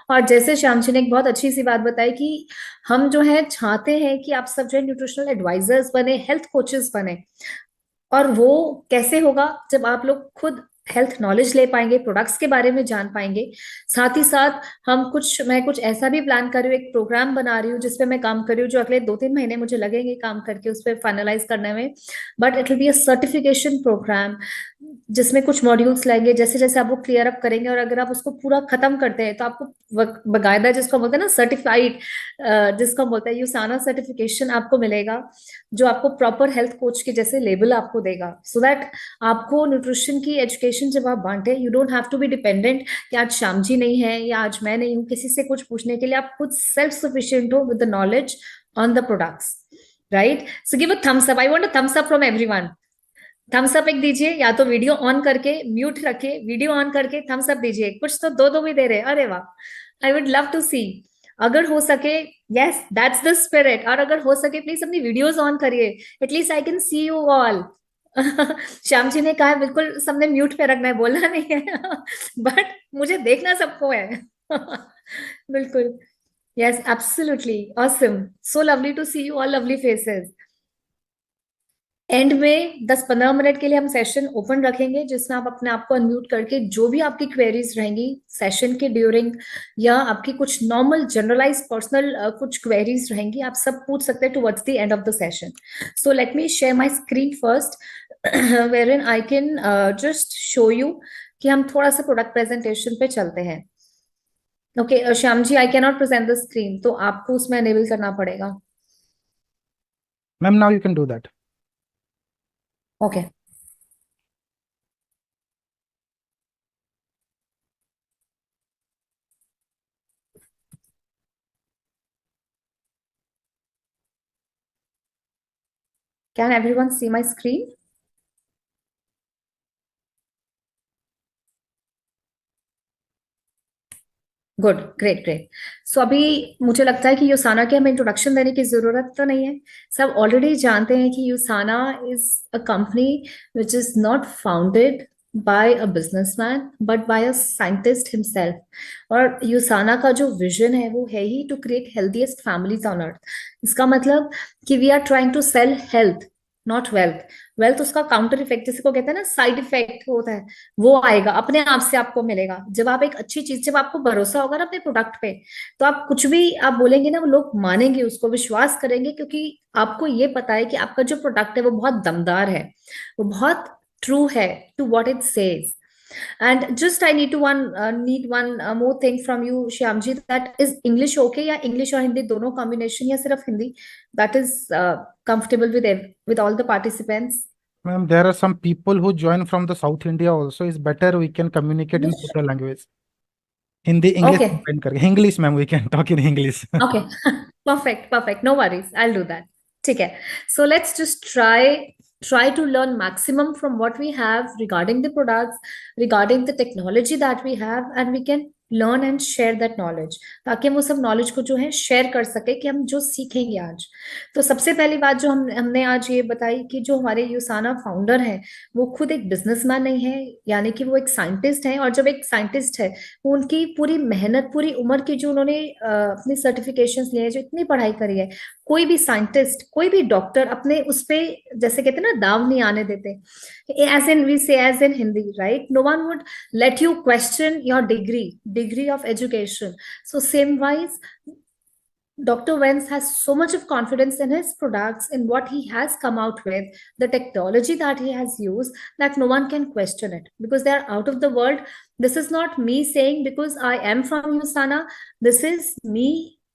और जैसे श्याम जी ने एक बहुत अच्छी सी बात बताई कि हम जो है चाहते हैं कि आप सब जो है न्यूट्रिशनल एडवाइजर्स बने, हेल्थ कोचेस बने। और वो कैसे होगा? जब आप लोग खुद हेल्थ नॉलेज ले पाएंगे, प्रोडक्ट्स के बारे में जान पाएंगे। साथ ही साथ मैं कुछ ऐसा भी प्लान कर रही हूँ, एक प्रोग्राम बना रही हूँ जिसपे मैं काम कर रही हूँ, जो अगले 2-3 महीने मुझे लगेंगे काम करके उस पर फाइनलाइज करने में। But it will be a certification programme, जिसमें कुछ मॉड्यूल्स लेंगे। जैसे जैसे आप वो क्लियर अप करेंगे और अगर आप उसको पूरा खत्म करते हैं तो आपको बकायदा, जिसको बोलते हैं ना सर्टिफाइड, जिसको बोलते हैं यूसाना सर्टिफिकेशन, आपको मिलेगा, जो आपको प्रॉपर हेल्थ कोच के जैसे लेबल आपको देगा। सो दैट आपको न्यूट्रिशन की एजुकेशन जब आप बांटे, you don't have to be dependent कि आज श्याम जी नहीं है या आज मैं नहीं हूँ किसी से कुछ पूछने के लिए। आप खुद सेल्फ सफिशिएंट हो with the knowledge on the products, right? So give a thumbs up, I want a thumbs up from everyone. Thumbs up एक दीजिए, या तो वीडियो ऑन करके म्यूट रखिए, वीडियो ऑन करके थम्स अप दीजिए। कुछ तो दो दो भी दे रहे हैं, अरे वाह! आई वुड लव टू सी। अगर हो सके, यस दैट्स द स्पिरिट। और अगर हो सके प्लीज अपनी वीडियोस ऑन करिए, at least I can see you all. Shyam ji ने कहा है बिल्कुल सबने म्यूट पे रखना है, बोलना नहीं है। बट मुझे देखना सबको है। बिल्कुल। Yes absolutely awesome, so lovely to see you all lovely faces. End में 10-15 मिनट के लिए हम सेशन ओपन रखेंगे, जिसमें आप अपने आप को अनम्यूट करके जो भी आपकी क्वेरीज रहेंगी सेशन के ड्यूरिंग, या आपकी कुछ नॉर्मल जनरलाइज पर्सनल कुछ क्वेरीज रहेंगी, आप सब पूछ सकते हैं towards the end of the session. So let me share my screen first, wherein I can just show you कि हम थोड़ा सा प्रोडक्ट प्रेजेंटेशन पे चलते हैं। Okay Shyam ji, I can not present the screen, तो आपको उसमें एनेबल करना पड़ेगा। Ma'am, now you can do that. Okay, can everyone see my screen? Good, great great. So अभी मुझे लगता है कि यूसाना के हमें इंट्रोडक्शन देने की जरूरत तो नहीं है। सब ऑलरेडी जानते हैं कि USANA is a company which is not founded by a businessman but by a scientist himself. और यूसाना का जो विजन है वो है ही to create healthiest families on earth. इसका मतलब कि we are trying to sell health, not wealth. Wealth उसका काउंटर इफेक्ट, जिसको कहते हैं ना साइड इफेक्ट होता है, वो आएगा अपने आप से, आपको मिलेगा जब आप एक अच्छी चीज, जब आपको भरोसा होगा ना अपने प्रोडक्ट पे, तो आप कुछ भी आप बोलेंगे ना वो लोग मानेंगे, उसको विश्वास करेंगे, क्योंकि आपको ये पता है कि आपका जो प्रोडक्ट है वो बहुत दमदार है, वो बहुत ट्रू है to what it says. And just I need to need one more thing from you, Shyamji, that is English okay, या English और हिंदी दोनों combination, या सिर्फ Hindi? That is comfortable with with all the participants. Ma'am, there are some people who join from the South India also. It's better we can communicate in both the language. Hindi, English Okay, combine करके. English, ma'am, we can talk in English. okay. Perfect, perfect. No worries. I'll do that. ठीक है. So let's just try to learn maximum from what we have regarding the products, regarding the technology that we have, and we can learn and share that knowledge, ताकि हम वो सब knowledge को जो है share कर सके कि हम जो सीखेंगे आज। तो सबसे पहली बात जो हमने आज ये बताई कि जो हमारे यूसाना फाउंडर है वो खुद एक बिजनेसमैन नहीं है, यानी कि वो एक साइंटिस्ट है। और जब एक साइंटिस्ट है, उनकी पूरी मेहनत, पूरी उम्र की जो उन्होंने अपनी सर्टिफिकेशंस लिए हैं, जो इतनी पढ़ाई करी है, कोई भी साइंटिस्ट, कोई भी डॉक्टर अपने उस पे, जैसे कहते हैं ना, दाव नहीं आने देते। As in we say, as in Hindi, right, no one would let you question your degree of education. So same wise Dr. Vance has so much of confidence in his products, in what he has come out with, the technology that he has used, that no one can question it because they are out of the world. This is not me saying because I am from USANA. This is me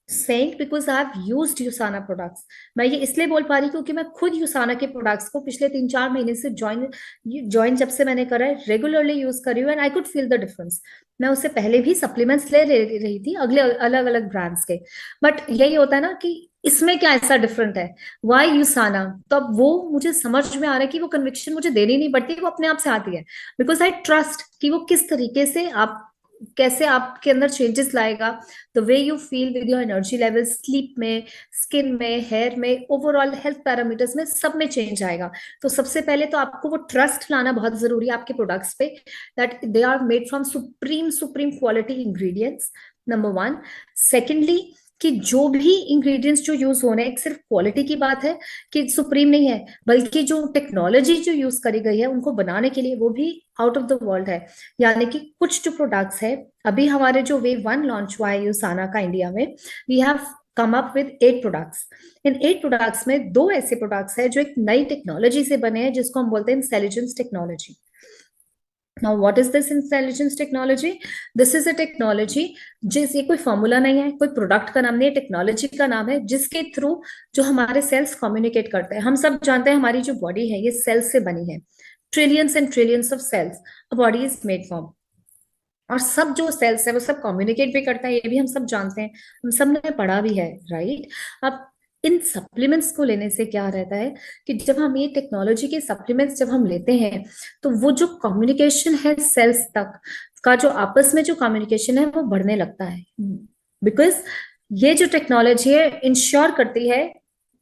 saying because I have used USANA products. मैं ये इसलिए बोल पा रही हूँ क्योंकि मैं खुद यूसाना के प्रोडक्ट्स को पिछले 3-4 महीने से ज्वाइन जब से मैंने करा है, रेगुलरली यूज करी हूँ, and I could feel the difference. मैं उससे पहले भी सप्लीमेंट्स ले रही थी अगले अलग अलग ब्रांड्स के, बट यही होता है ना कि इसमें क्या ऐसा डिफरेंट है, वाई यूसाना? तो अब वो मुझे समझ में आ रहा है कि वो कन्विक्शन मुझे देनी नहीं पड़ती, वो अपने आप से आती है, बिकॉज आई ट्रस्ट कि वो किस तरीके से आप, कैसे आपके अंदर चेंजेस लाएगा, the way you feel with your energy level, sleep में, स्किन में, हेयर में, ओवरऑल हेल्थ पैरामीटर्स में, सब में चेंज आएगा। तो सबसे पहले तो आपको वो ट्रस्ट लाना बहुत जरूरी है आपके प्रोडक्ट्स पे, that they are made from supreme supreme quality ingredients, number one. Secondly, कि जो भी इंग्रेडिएंट्स जो यूज होने हैं, सिर्फ क्वालिटी की बात है कि सुप्रीम नहीं है, बल्कि जो टेक्नोलॉजी जो यूज करी गई है उनको बनाने के लिए, वो भी आउट ऑफ द वर्ल्ड है। यानी कि कुछ जो प्रोडक्ट्स है, अभी हमारे जो वेव वन लॉन्च हुआ है यूसाना का इंडिया में, we have come up with 8 products. इन 8 प्रोडक्ट्स में दो ऐसे प्रोडक्ट्स है जो एक नई टेक्नोलॉजी से बने हैं, जिसको हम बोलते हैं intelligence technology. Now what is this intelligence technology? This is a technology, जिस ये कोई फॉर्मूला नहीं है, कोई प्रोडक्ट का नाम नहीं है, टेक्नोलॉजी का नाम है, जिसके थ्रू जो हमारे सेल्स कम्युनिकेट करते हैं। हम सब जानते हैं हमारी जो बॉडी है ये सेल्स से बनी है, trillions and trillions of cells a body is made from. और सब जो सेल्स है वो सब कम्युनिकेट भी करता है, ये भी हम सब जानते हैं, हम सब ने पढ़ा भी है, राइट? अब इन सप्लीमेंट्स को लेने से क्या रहता है कि जब हम ये टेक्नोलॉजी के सप्लीमेंट्स जब हम लेते हैं, तो वो जो कम्युनिकेशन है सेल्स तक का, जो आपस में जो कम्युनिकेशन है वो बढ़ने लगता है। बिकॉज ये जो टेक्नोलॉजी है इंश्योर करती है,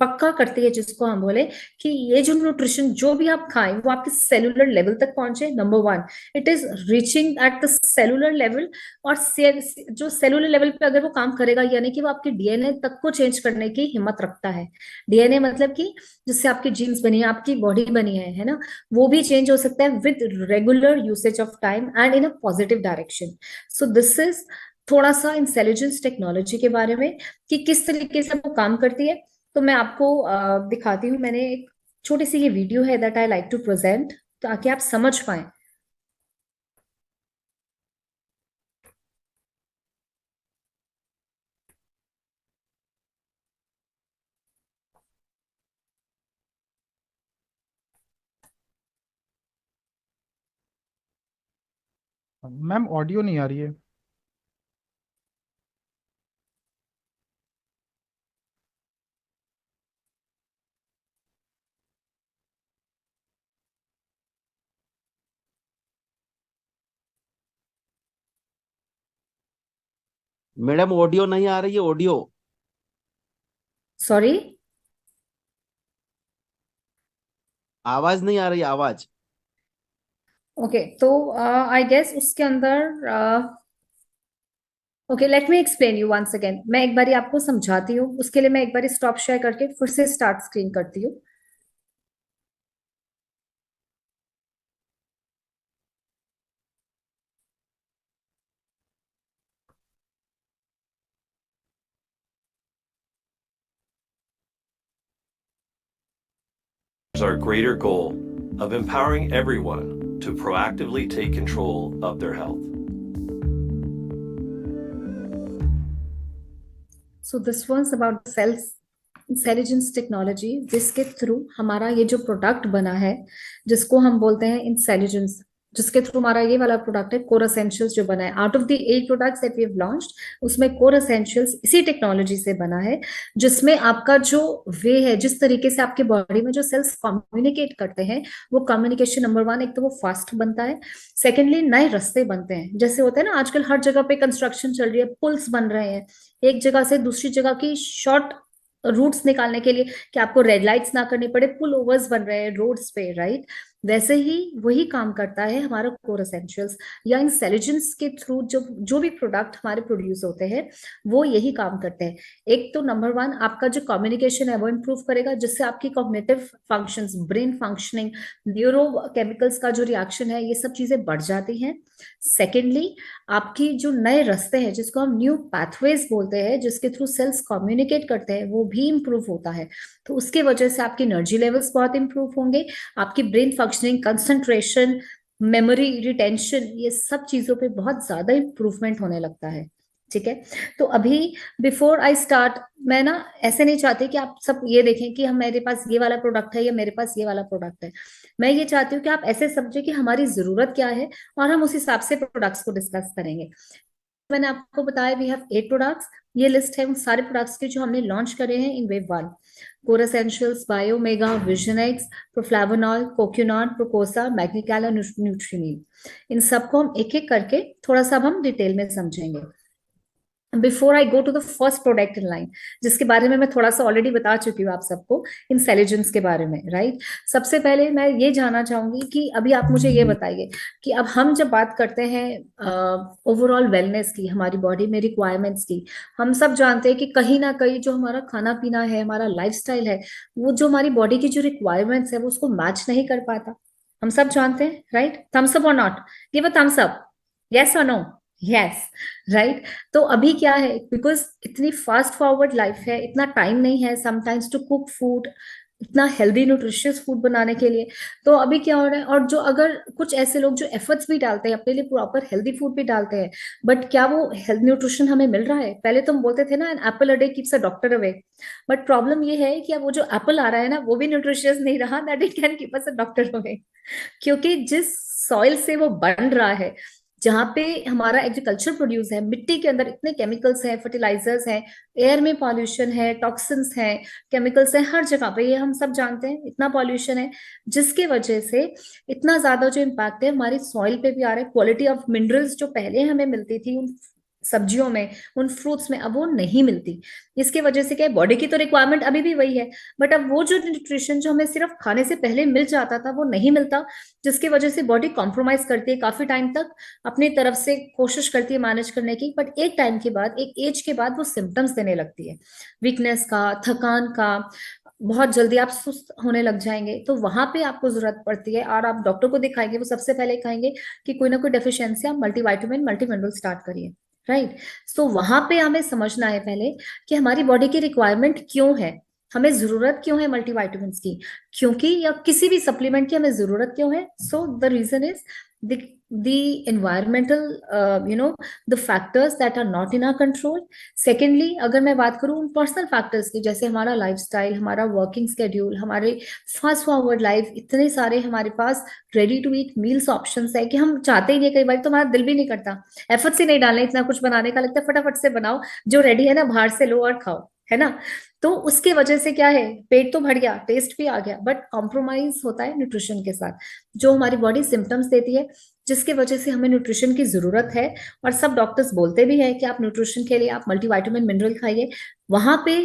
पक्का करती है, जिसको हम बोले कि ये जो न्यूट्रिशन जो भी आप खाएं वो आपके सेलुलर लेवल तक पहुंचे। Number one, it is reaching at the cellular level. और जो सेलुलर लेवल पे अगर वो काम करेगा, यानी कि वो आपके डीएनए तक को चेंज करने की हिम्मत रखता है। डीएनए मतलब कि जिससे आपकी जीन्स बनी है, आपकी बॉडी बनी है ना, वो भी चेंज हो सकता है with regular usage of time and in a positive direction. So this is थोड़ा सा इंटेलिजेंस टेक्नोलॉजी के बारे में कि किस तरीके से वो काम करती है। तो मैं आपको दिखाती हूँ, मैंने एक छोटी सी ये वीडियो है that I like to present, ताकि आप समझ पाए। मैम ऑडियो नहीं आ रही है। मैडम ऑडियो नहीं आ रही है, ऑडियो। सॉरी। आवाज नहीं आ रही, आवाज। ओके, तो आई गेस उसके अंदर okay, let me explain you once again. मैं एक बारी आपको समझाती हूँ, उसके लिए मैं एक बारी स्टॉप शेयर करके फिर से स्टार्ट स्क्रीन करती हूँ। Our greater goal of empowering everyone to proactively take control of their health. So this was about cells intelligence technology, जिसके थ्रू हमारा ये जो प्रोडक्ट बना है, जिसको हम बोलते हैं इंटेलिजेंस, जिसके थ्रू हमारा ये वाला प्रोडक्ट है कोर एसेंशियल्स जो बना है। Out of the 8 products that we have launched, उसमें कोर एसेंशियल्स इसी टेक्नोलॉजी से बना है, जिसमें आपका जो वे है, जिस तरीके से आपके बॉडी में जो सेल्स कम्युनिकेट करते हैं, वो कम्युनिकेशन नंबर वन, एक तो वो फास्ट बनता है। सेकेंडली, नए रास्ते बनते हैं, जैसे होता है ना आजकल हर जगह पे कंस्ट्रक्शन चल रही है, पुल्स बन रहे हैं, एक जगह से दूसरी जगह की शॉर्ट रूट्स निकालने के लिए, कि आपको रेड लाइट्स ना करनी पड़े, पुल ओवर्स बन रहे हैं रोड्स पे, राइट? वैसे ही वही काम करता है हमारा कोर एसेंशियल्स या इंटेलिजेंस के थ्रू। जो जो भी प्रोडक्ट हमारे प्रोड्यूस होते हैं, वो यही काम करते हैं। एक तो नंबर वन, आपका जो कम्युनिकेशन है वो इंप्रूव करेगा, जिससे आपकी cognitive functions, brain functioning, neuro chemicals का जो रिएक्शन है, ये सब चीजें बढ़ जाती हैं। सेकेंडली, आपकी जो नए रास्ते हैं, जिसको हम न्यू पाथवेज बोलते हैं, जिसके थ्रू सेल्स कम्युनिकेट करते हैं, वो भी इंप्रूव होता है। तो उसके वजह से आपकी एनर्जी लेवल्स बहुत इंप्रूव होंगे, आपकी brain functioning, concentration, memory, retention, ये सब चीजों पे बहुत ज्यादा इंप्रूवमेंट होने लगता है। ठीक है? तो अभी बिफोर आई स्टार्ट, मैं ना ऐसे नहीं चाहती कि आप सब ये देखें कि हम, मेरे पास ये वाला प्रोडक्ट है या मेरे पास ये वाला प्रोडक्ट है। मैं ये चाहती हूँ कि आप ऐसे समझे कि हमारी जरूरत क्या है, और हम उस हिसाब से प्रोडक्ट्स को डिस्कस करेंगे। मैंने आपको बताया वी हैव 8 प्रोडक्ट्स। ये लिस्ट है उन सारे प्रोडक्ट्स की जो हमने लॉन्च करे हैं in wave one. Core essentials, Biomega, Visionex, Proflavanol, CoQuinone, Procosa, MagneCal और न्यूट्रिनील। इन सबको हम एक एक करके थोड़ा सा अब हम डिटेल में समझेंगे। Before I go to the first product in line, जिसके बारे में मैं थोड़ा सा ऑलरेडी बता चुकी हूँ आप सबको, इंटेलिजेंस के बारे में, राइट। सबसे पहले मैं ये जानना चाहूंगी कि अभी आप मुझे ये बताइए कि अब हम जब बात करते हैं ओवरऑल वेलनेस की, हमारी बॉडी में रिक्वायरमेंट्स की, हम सब जानते हैं कि कहीं ना कहीं जो हमारा खाना पीना है, हमारा लाइफस्टाइल है, वो जो हमारी बॉडी की जो रिक्वायरमेंट्स है वो उसको मैच नहीं कर पाता। हम सब जानते हैं, राइट। थम्स अप और not, give a thumbs up, yes और नो? Yes, right. तो अभी क्या है, बिकॉज इतनी फास्ट फॉरवर्ड लाइफ है, इतना टाइम नहीं है समटाइम्स टू कुक फूड, इतना हेल्दी न्यूट्रिशियस फूड बनाने के लिए। तो अभी क्या हो रहा है, और जो अगर कुछ ऐसे लोग जो एफर्ट्स भी डालते हैं अपने लिए, प्रॉपर हेल्दी फूड भी डालते हैं, बट क्या वो हेल्थ न्यूट्रिशन हमें मिल रहा है? पहले तो हम बोलते थे ना, an apple a day keeps a doctor away, but problem ये है कि अब वो जो एप्पल आ रहा है ना, वो भी न्यूट्रिशियस नहीं रहा that it can keep us a doctor away. क्योंकि जिस सॉइल से वो बन रहा है, जहाँ पे हमारा एग्रीकल्चर प्रोड्यूस है, मिट्टी के अंदर इतने केमिकल्स हैं, फर्टिलाइजर्स हैं, एयर में पॉल्यूशन है, टॉक्सिन्स हैं, केमिकल्स हैं हर जगह पे, ये हम सब जानते हैं, इतना पॉल्यूशन है, जिसके वजह से इतना ज्यादा जो इम्पैक्ट है हमारी सॉइल पे भी आ रहा है। क्वालिटी ऑफ मिनरल्स जो पहले हमें मिलती थी उन सब्जियों में, उन फ्रूट्स में, अब वो नहीं मिलती। इसके वजह से क्या है, बॉडी की तो रिक्वायरमेंट अभी भी वही है, बट अब वो जो न्यूट्रिशन जो हमें सिर्फ खाने से पहले मिल जाता था वो नहीं मिलता, जिसकी वजह से बॉडी कॉम्प्रोमाइज करती है काफी टाइम तक, अपनी तरफ से कोशिश करती है मैनेज करने की, बट एक टाइम के बाद, एक एज के बाद वो सिम्टम्स देने लगती है, वीकनेस का, थकान का, बहुत जल्दी आप सुस्त होने लग जाएंगे। तो वहां पे आपको जरूरत पड़ती है, और आप डॉक्टर को दिखाएंगे, वो सबसे पहले कहेंगे कि कोई ना कोई डेफिशिएंसी, आप मल्टीविटामिन मल्टीमिनरल स्टार्ट करिए, राइट। सो वहां पे हमें समझना है पहले कि हमारी बॉडी की रिक्वायरमेंट क्यों है, हमें जरूरत क्यों है मल्टीविटामिन की, क्योंकि, या किसी भी सप्लीमेंट की हमें जरूरत क्यों है। So the reason is the environmental, the factors that are not in our control. Secondly, अगर मैं बात करूँ उन पर्सनल फैक्टर्स की, जैसे हमारा लाइफस्टाइल, हमारा वर्किंग स्केड्यूल, हमारे फास्ट फॉरवर्ड लाइफ, इतने सारे हमारे पास ready to eat meals options है कि हम चाहते ही नहीं, कई बार तो हमारा दिल भी नहीं करता, एफर्ट्स ही नहीं डालने इतना कुछ बनाने का, लगता है फटाफट से बनाओ, जो रेडी है ना बाहर से लो और खाओ, है ना। तो उसके वजह से क्या है, पेट तो भर गया, टेस्ट भी आ गया, बट कॉम्प्रोमाइज होता है न्यूट्रिशन के साथ, जो हमारी बॉडी सिम्टम्स देती है, जिसके वजह से हमें न्यूट्रिशन की जरूरत है। और सब डॉक्टर्स बोलते भी हैं कि आप न्यूट्रिशन के लिए आप मल्टीविटामिन मिनरल खाइए। वहां पे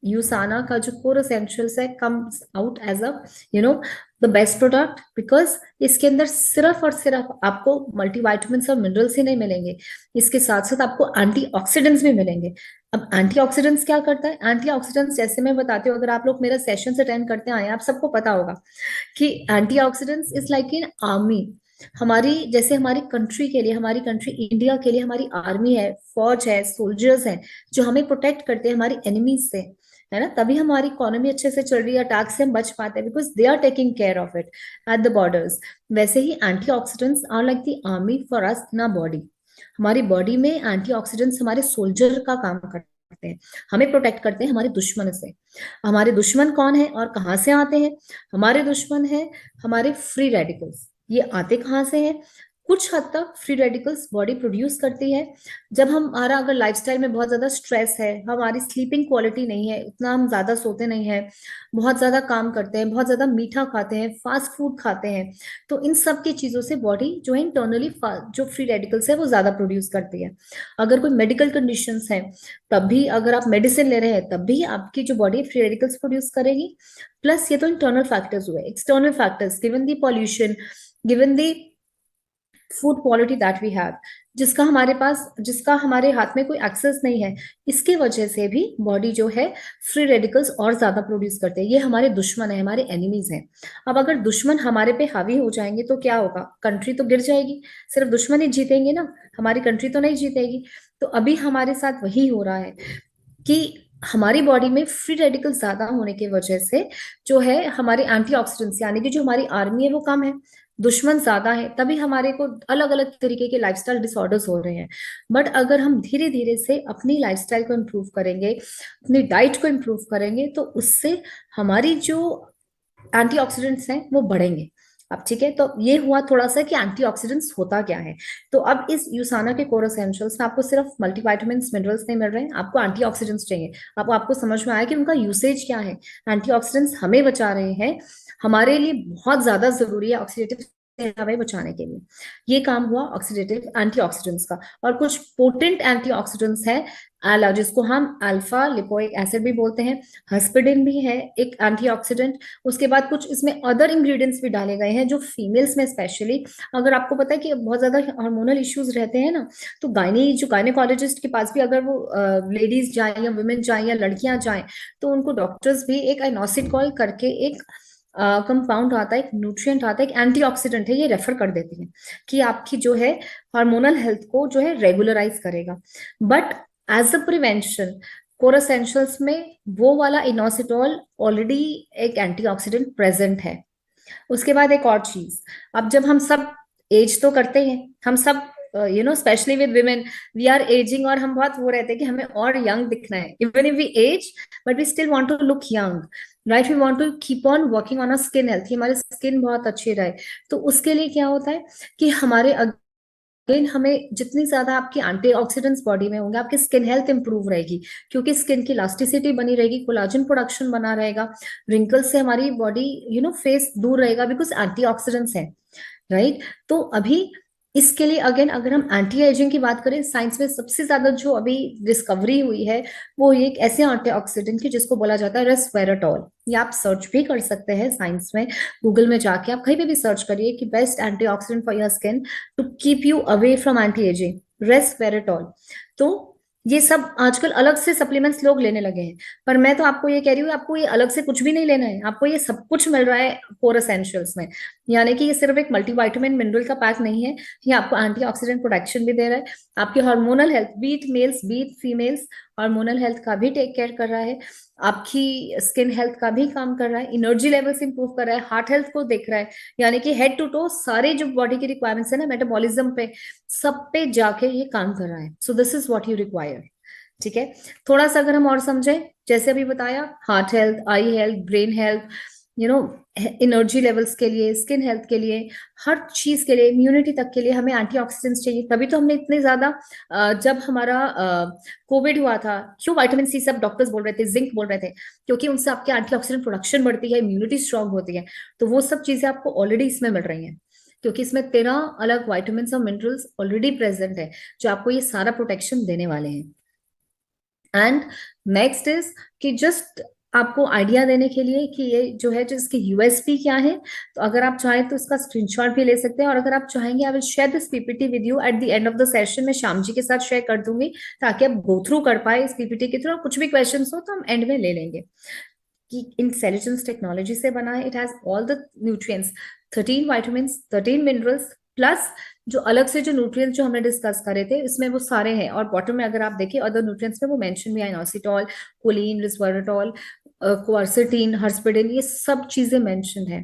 यूसाना का जो कोर एसेंशियल्स है comes out as a the best product, because इसके अंदर सिर्फ और सिर्फ आपको मल्टीविटामिन और मिनरल्स ही नहीं मिलेंगे, इसके साथ साथ आपको एंटीऑक्सीडेंट्स भी मिलेंगे। अब एंटीऑक्सीडेंट्स क्या करता है, एंटीऑक्सीडेंट्स जैसे मैं बताती हूँ, अगर आप लोग मेरा सेशन अटेंड करते आए, आप सबको पता होगा कि antioxidants is like in army. हमारी, जैसे हमारी कंट्री के लिए, हमारी कंट्री इंडिया के लिए हमारी आर्मी है, फौज है, सोल्जर्स हैं, जो हमें प्रोटेक्ट करते हैं हमारी एनिमीज से, है ना। तभी हमारी इकोनॉमी अच्छे से चल रही है, अटैक से हम बच पाते हैं, because they are taking care of it at the borders. वैसे ही antioxidants are like the army for us in our body. हमारी बॉडी में एंटीऑक्सीडेंट्स हमारे सोल्जर का काम करते हैं, हमें प्रोटेक्ट करते हैं हमारे दुश्मन से। हमारे दुश्मन कौन है और कहाँ से आते हैं? हमारे दुश्मन है हमारे फ्री रेडिकल्स। ये आते कहाँ से हैं? कुछ हद तक फ्री रेडिकल्स बॉडी प्रोड्यूस करती है जब हमारा, अगर लाइफस्टाइल में बहुत ज्यादा स्ट्रेस है, हमारी स्लीपिंग क्वालिटी नहीं है, उतना हम ज्यादा सोते नहीं है, बहुत ज्यादा काम करते हैं, बहुत ज्यादा मीठा खाते हैं, फास्ट फूड खाते हैं, तो इन सब की चीजों से बॉडी जो है इंटरनली जो फ्री रेडिकल्स है वो ज्यादा प्रोड्यूस करती है। अगर कोई मेडिकल कंडीशंस है, तब भी अगर आप मेडिसिन ले रहे हैं, तब भी आपकी जो बॉडी फ्री रेडिकल्स प्रोड्यूस करेगी। प्लस ये तो इंटरनल फैक्टर्स हुए, external factors, given the pollution, given the food quality that we have, जिसका हमारे हाथ में कोई एक्सेस नहीं है, इसके वजह से भी बॉडी जो है फ्री रेडिकल्स और ज्यादा प्रोड्यूस करते हैं। ये हमारे दुश्मन है, हमारे एनिमीज हैं। अब अगर दुश्मन हमारे पे हावी हो जाएंगे तो क्या होगा? कंट्री तो गिर जाएगी, सिर्फ दुश्मन ही जीतेंगे ना, हमारी कंट्री तो नहीं जीतेगी। तो अभी हमारे साथ वही हो रहा है कि हमारी बॉडी में फ्री रेडिकल ज्यादा होने की वजह से जो है हमारे एंटीऑक्सीडेंट्स, यानी कि जो हमारी आर्मी है वो कम है, दुश्मन ज्यादा है, तभी हमारे को अलग अलग तरीके के लाइफस्टाइल डिसऑर्डर्स हो रहे हैं। बट अगर हम धीरे धीरे से अपनी लाइफस्टाइल को इम्प्रूव करेंगे, अपनी डाइट को इम्प्रूव करेंगे, तो उससे हमारी जो एंटीऑक्सीडेंट्स हैं वो बढ़ेंगे। अब ठीक है, तो ये हुआ थोड़ा सा कि एंटीऑक्सीडेंट्स होता क्या है। तो अब इस यूसाना के कोर एसेंशियल्स में आपको सिर्फ मल्टीविटामिन मिनरल्स नहीं मिल रहे हैं, आपको एंटीऑक्सीडेंट्स चाहिए। आपको समझ में आया कि उनका यूसेज क्या है। एंटीऑक्सीडेंट्स हमें बचा रहे हैं, हमारे लिए बहुत ज्यादा जरूरी है ऑक्सीडेटिव हमें बचाने के लिए। ये काम हुआ ऑक्सीडेटिव एंटीऑक्सीडेंट्स का। और कुछ पोटेंट एंटीऑक्सीडेंट्स है आला, जिसको हम अल्फा लिपोइक एसिड भी बोलते हैं, हस्पिडिन भी है एक एंटीऑक्सीडेंट। उसके बाद कुछ इसमें अदर इंग्रेडिएंट्स भी डाले गए हैं जो फीमेल्स में स्पेशली, अगर आपको पता है कि बहुत ज्यादा हार्मोनल इश्यूज रहते हैं ना, तो गायनेकोलॉजिस्ट के पास भी अगर वो लेडीज जाएं या वुमेन जाएं या लड़कियां जाएं, तो उनको डॉक्टर्स भी एक आइनोसिटोल करके एक कंपाउंड आता है, एक न्यूट्रिएंट आता है, एक एंटीऑक्सीडेंट है, ये रेफर कर देती है कि आपकी जो है हार्मोनल हेल्थ को जो है रेगुलराइज करेगा। But as a prevention core essentials में वो वाला इनोसिटोल ऑलरेडी एक एंटीऑक्सीडेंट प्रेजेंट है। उसके बाद एक और चीज, अब जब हम सब एज तो करते हैं, हम सब specially with women, we are ageing, और हम बहुत वो रहते हैं कि हमें और यंग दिखना है, even if we age but we still want to look young, right? We want to keep on working on a skin health, हमारी स्किन बहुत अच्छी रहे। तो उसके लिए क्या होता है कि हमारे अगेन हमें जितनी ज्यादा आपकी एंटीऑक्सीडेंट्स बॉडी में होंगे, आपकी स्किन हेल्थ इंप्रूव रहेगी, क्योंकि स्किन की इलास्टिसिटी बनी रहेगी, कोलाजन प्रोडक्शन बना रहेगा, रिंकल्स से हमारी बॉडी फेस दूर रहेगा, बिकॉज एंटीऑक्सीडेंट्स है, राइट? तो अभी इसके लिए अगेन अगर हम एंटी एजिंग की बात करें, साइंस में सबसे ज्यादा जो अभी डिस्कवरी हुई है वो एक ऐसे एंटीऑक्सीडेंट की जिसको बोला जाता है रेस्वेराटॉल। ये आप सर्च भी कर सकते हैं साइंस में, गूगल में जाके आप कहीं पे भी सर्च करिए कि best antioxidant for your skin to keep you away from anti ageing, resveratrol. तो ये सब आजकल अलग से सप्लीमेंट्स लोग लेने लगे हैं, पर मैं तो आपको ये कह रही हूँ, आपको ये अलग से कुछ भी नहीं लेना है, आपको ये सब कुछ मिल रहा है कोर एसेंशियल्स में। यानी कि ये सिर्फ एक मल्टीविटामिन मिनरल का पैक नहीं है, ये आपको एंटीऑक्सीडेंट प्रोटेक्शन भी दे रहा है, आपकी hormonal health, be it males be it females, hormonal health का भी टेक केयर कर रहा है, आपकी स्किन हेल्थ का भी काम कर रहा है, एनर्जी लेवल्स इंप्रूव कर रहा है, हार्ट हेल्थ को देख रहा है, यानी कि हेड टू टो सारे जो बॉडी की रिक्वायरमेंट्स है ना, मेटाबॉलिज्म पे सब पे जाके ये काम कर रहा है। So this is what you require. ठीक है, थोड़ा सा अगर हम और समझें, जैसे अभी बताया, heart health, eye health, brain health, energy levels के लिए, स्किन हेल्थ के लिए, हर चीज के लिए, इम्यूनिटी तक के लिए हमें एंटीऑक्सीडेंट्स चाहिए। तभी तो हमने इतने ज्यादा जब हमारा कोविड हुआ था, क्यों विटामिन सी सब डॉक्टर्स बोल रहे थे, जिंक बोल रहे थे, क्योंकि उनसे आपकी एंटीऑक्सीडेंट प्रोडक्शन बढ़ती है, इम्यूनिटी स्ट्रांग होती है। तो वो सब चीजें आपको ऑलरेडी इसमें मिल रही हैं, क्योंकि इसमें 13 अलग वाइटामिन और मिनरल्स ऑलरेडी प्रेजेंट है जो आपको ये सारा प्रोटेक्शन देने वाले हैं। एंड नेक्स्ट इज कि जस्ट आपको आइडिया देने के लिए कि ये जो है जिसकी यूएसपी क्या है, तो अगर आप चाहें तो इसका स्क्रीनशॉट भी ले सकते हैं, और अगर आप चाहेंगे I will share this PPT with you at the end of the session, मैं श्याम जी के साथ शेयर कर दूंगी ताकि आप गो थ्रू कर पाए इस पीपीटी के थ्रू, और कुछ भी क्वेश्चन हो तो हम एंड में ले लेंगे। कि इंटेलिजेंस टेक्नोलॉजी से बना है, it has all the nutrients, 13 vitamins, 13 minerals, plus जो अलग से जो न्यूट्रिएंट्स जो हमने डिस्कस करे थे इसमें वो सारे हैं। और बॉटम में अगर आप देखिए अदर न्यूट्रिएंट्स में वो मेंशन भी है, इनोसिटॉल, कोलिन, रिस्वेराटॉल, क्वारसेटीन, हर्स्पिडिन, ये सब चीजें मेंशन है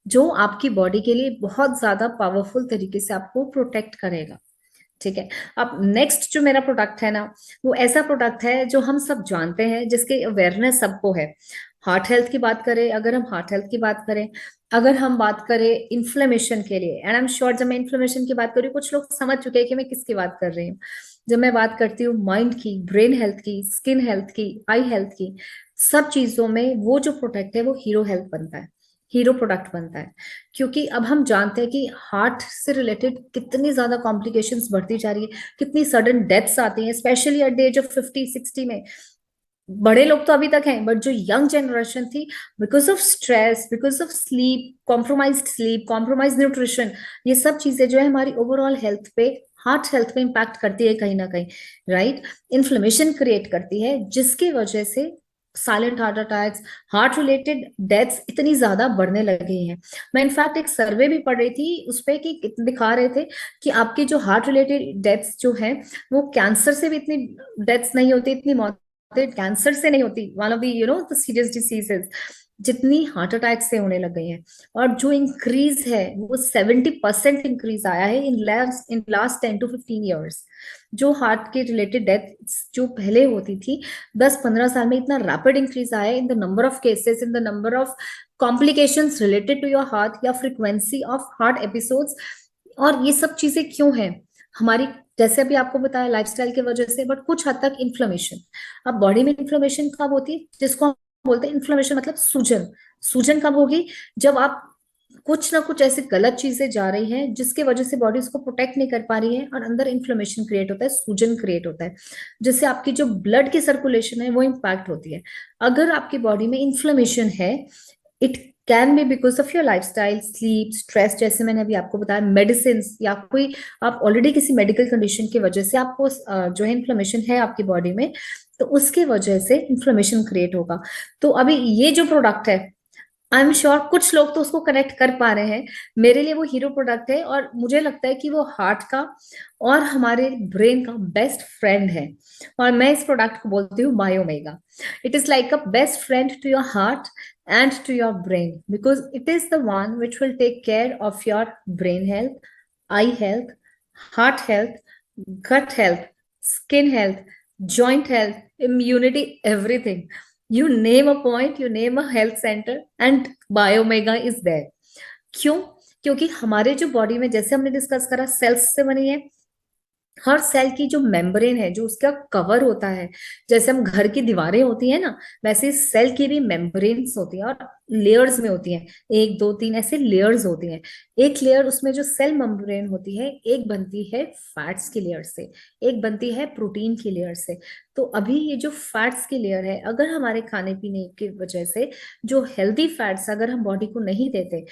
जो आपकी बॉडी के लिए बहुत ज्यादा पावरफुल तरीके से आपको प्रोटेक्ट करेगा। ठीक है, अब नेक्स्ट जो मेरा प्रोडक्ट है ना, वो ऐसा प्रोडक्ट है जो हम सब जानते हैं, जिसकी अवेयरनेस सबको है। हार्ट हेल्थ की बात करें, अगर हम हार्ट हेल्थ की बात करें, अगर हम बात करें इन्फ्लेमेशन के लिए, एंड आई एम श्योर जब मैं इन्फ्लेमेशन की बात करूँ कुछ लोग समझ चुके हैं कि मैं किसकी बात कर रही हूँ। जब मैं बात करती हूँ माइंड की, ब्रेन हेल्थ की, स्किन हेल्थ की, आई हेल्थ की, सब चीजों में वो जो प्रोडक्ट है वो हीरो हेल्थ बनता है, हीरो प्रोडक्ट बनता है। क्योंकि अब हम जानते हैं कि हार्ट से रिलेटेड कितनी ज्यादा कॉम्प्लिकेशंस बढ़ती जा रही है, कितनी सडन डेथ्स आती हैं, specially at the age of 50-60 में। बड़े लोग तो अभी तक हैं, बट जो यंग जनरेशन थी, because of stress, because of sleep, compromise nutrition, ये सब चीजें जो है हमारी ओवरऑल हेल्थ पे, हार्ट हेल्थ पे इम्पैक्ट करती है कहीं ना कहीं, राइट? इन्फ्लेमेशन क्रिएट करती है, जिसकी वजह से silent heart attacks, heart related deaths इतनी ज्यादा बढ़ने लगे हैं। मैं इनफैक्ट एक सर्वे भी पढ़ रही थी उस पे कि दिखा रहे थे कि आपकी जो हार्ट रिलेटेड डेथ्स जो है वो कैंसर से भी इतनी डेथ्स नहीं होती, इतनी मौत कैंसर से नहीं होती, one of the serious diseases, जितनी हार्ट अटैक से होने लग गई है। और जो इंक्रीज है वो 70% इंक्रीज आया है इन लास्ट 10 to 15 ईयर्स। जो हार्ट के रिलेटेड डेथ जो पहले होती थी 10-15 साल में, इतना रैपिड इंक्रीज आया है in the number of cases, in the number of complications related to your heart, या फ्रीक्वेंसी ऑफ हार्ट एपिसोड्स। और ये सब चीजें क्यों है? हमारी, जैसे अभी आपको बताया, लाइफस्टाइल की वजह से, बट कुछ हद तक इन्फ्लेमेशन। अब बॉडी में इन्फ्लेमेशन कब होती है? जिसको हम बोलते हैं इन्फ्लेमेशन मतलब सूजन। सूजन कब होगी? जब आप कुछ ना कुछ ऐसी गलत चीजें जा रही हैं जिसकी वजह से बॉडी उसको प्रोटेक्ट नहीं कर पा रही है और अंदर इन्फ्लेमेशन क्रिएट होता है, सूजन क्रिएट होता है, जिससे आपकी जो ब्लड की सर्कुलेशन है वो इम्पैक्ट होती है। अगर आपकी बॉडी में इन्फ्लेमेशन है, it can be because of your lifestyle, sleep, stress, जैसे मैंने अभी आपको बताया, मेडिसिन, या कोई आप ऑलरेडी किसी मेडिकल कंडीशन की वजह से आपको जो है इन्फ्लेमेशन है आपकी बॉडी में, तो उसके वजह से इन्फ्लेमेशन क्रिएट होगा। तो अभी ये जो प्रोडक्ट है, आई एम श्योर कुछ लोग तो उसको कनेक्ट कर पा रहे हैं। मेरे लिए वो हीरो प्रोडक्ट है और मुझे लगता है कि वो हार्ट का और हमारे ब्रेन का बेस्ट फ्रेंड है। और मैं इस प्रोडक्ट को बोलती हूँ Biomega. It is like a best friend to your heart and to your brain, because it is the one which will take care of your brain health, eye health, heart health, gut health, skin health, joint health, immunity, everything. You name a point, you name a health center and Biomega is there. क्यों? क्योंकि हमारे जो body में, जैसे हमने discuss करा, sales से बनी है। हर सेल की जो मेम्ब्रेन है, जो उसका कवर होता है, जैसे हम घर की दीवारें होती है ना, वैसे सेल की भी मेम्ब्रेन्स होती है और लेयर्स में होती हैं, 1 2 3 ऐसे लेयर्स होती हैं। एक लेयर उसमें जो सेल मेम्ब्रेन होती है, एक बनती है फैट्स की लेयर से, एक बनती है प्रोटीन की लेयर से। तो अभी ये जो फैट्स की लेयर है, अगर हमारे खाने पीने की वजह से जो हेल्दी फैट्स अगर हम बॉडी को नहीं देते,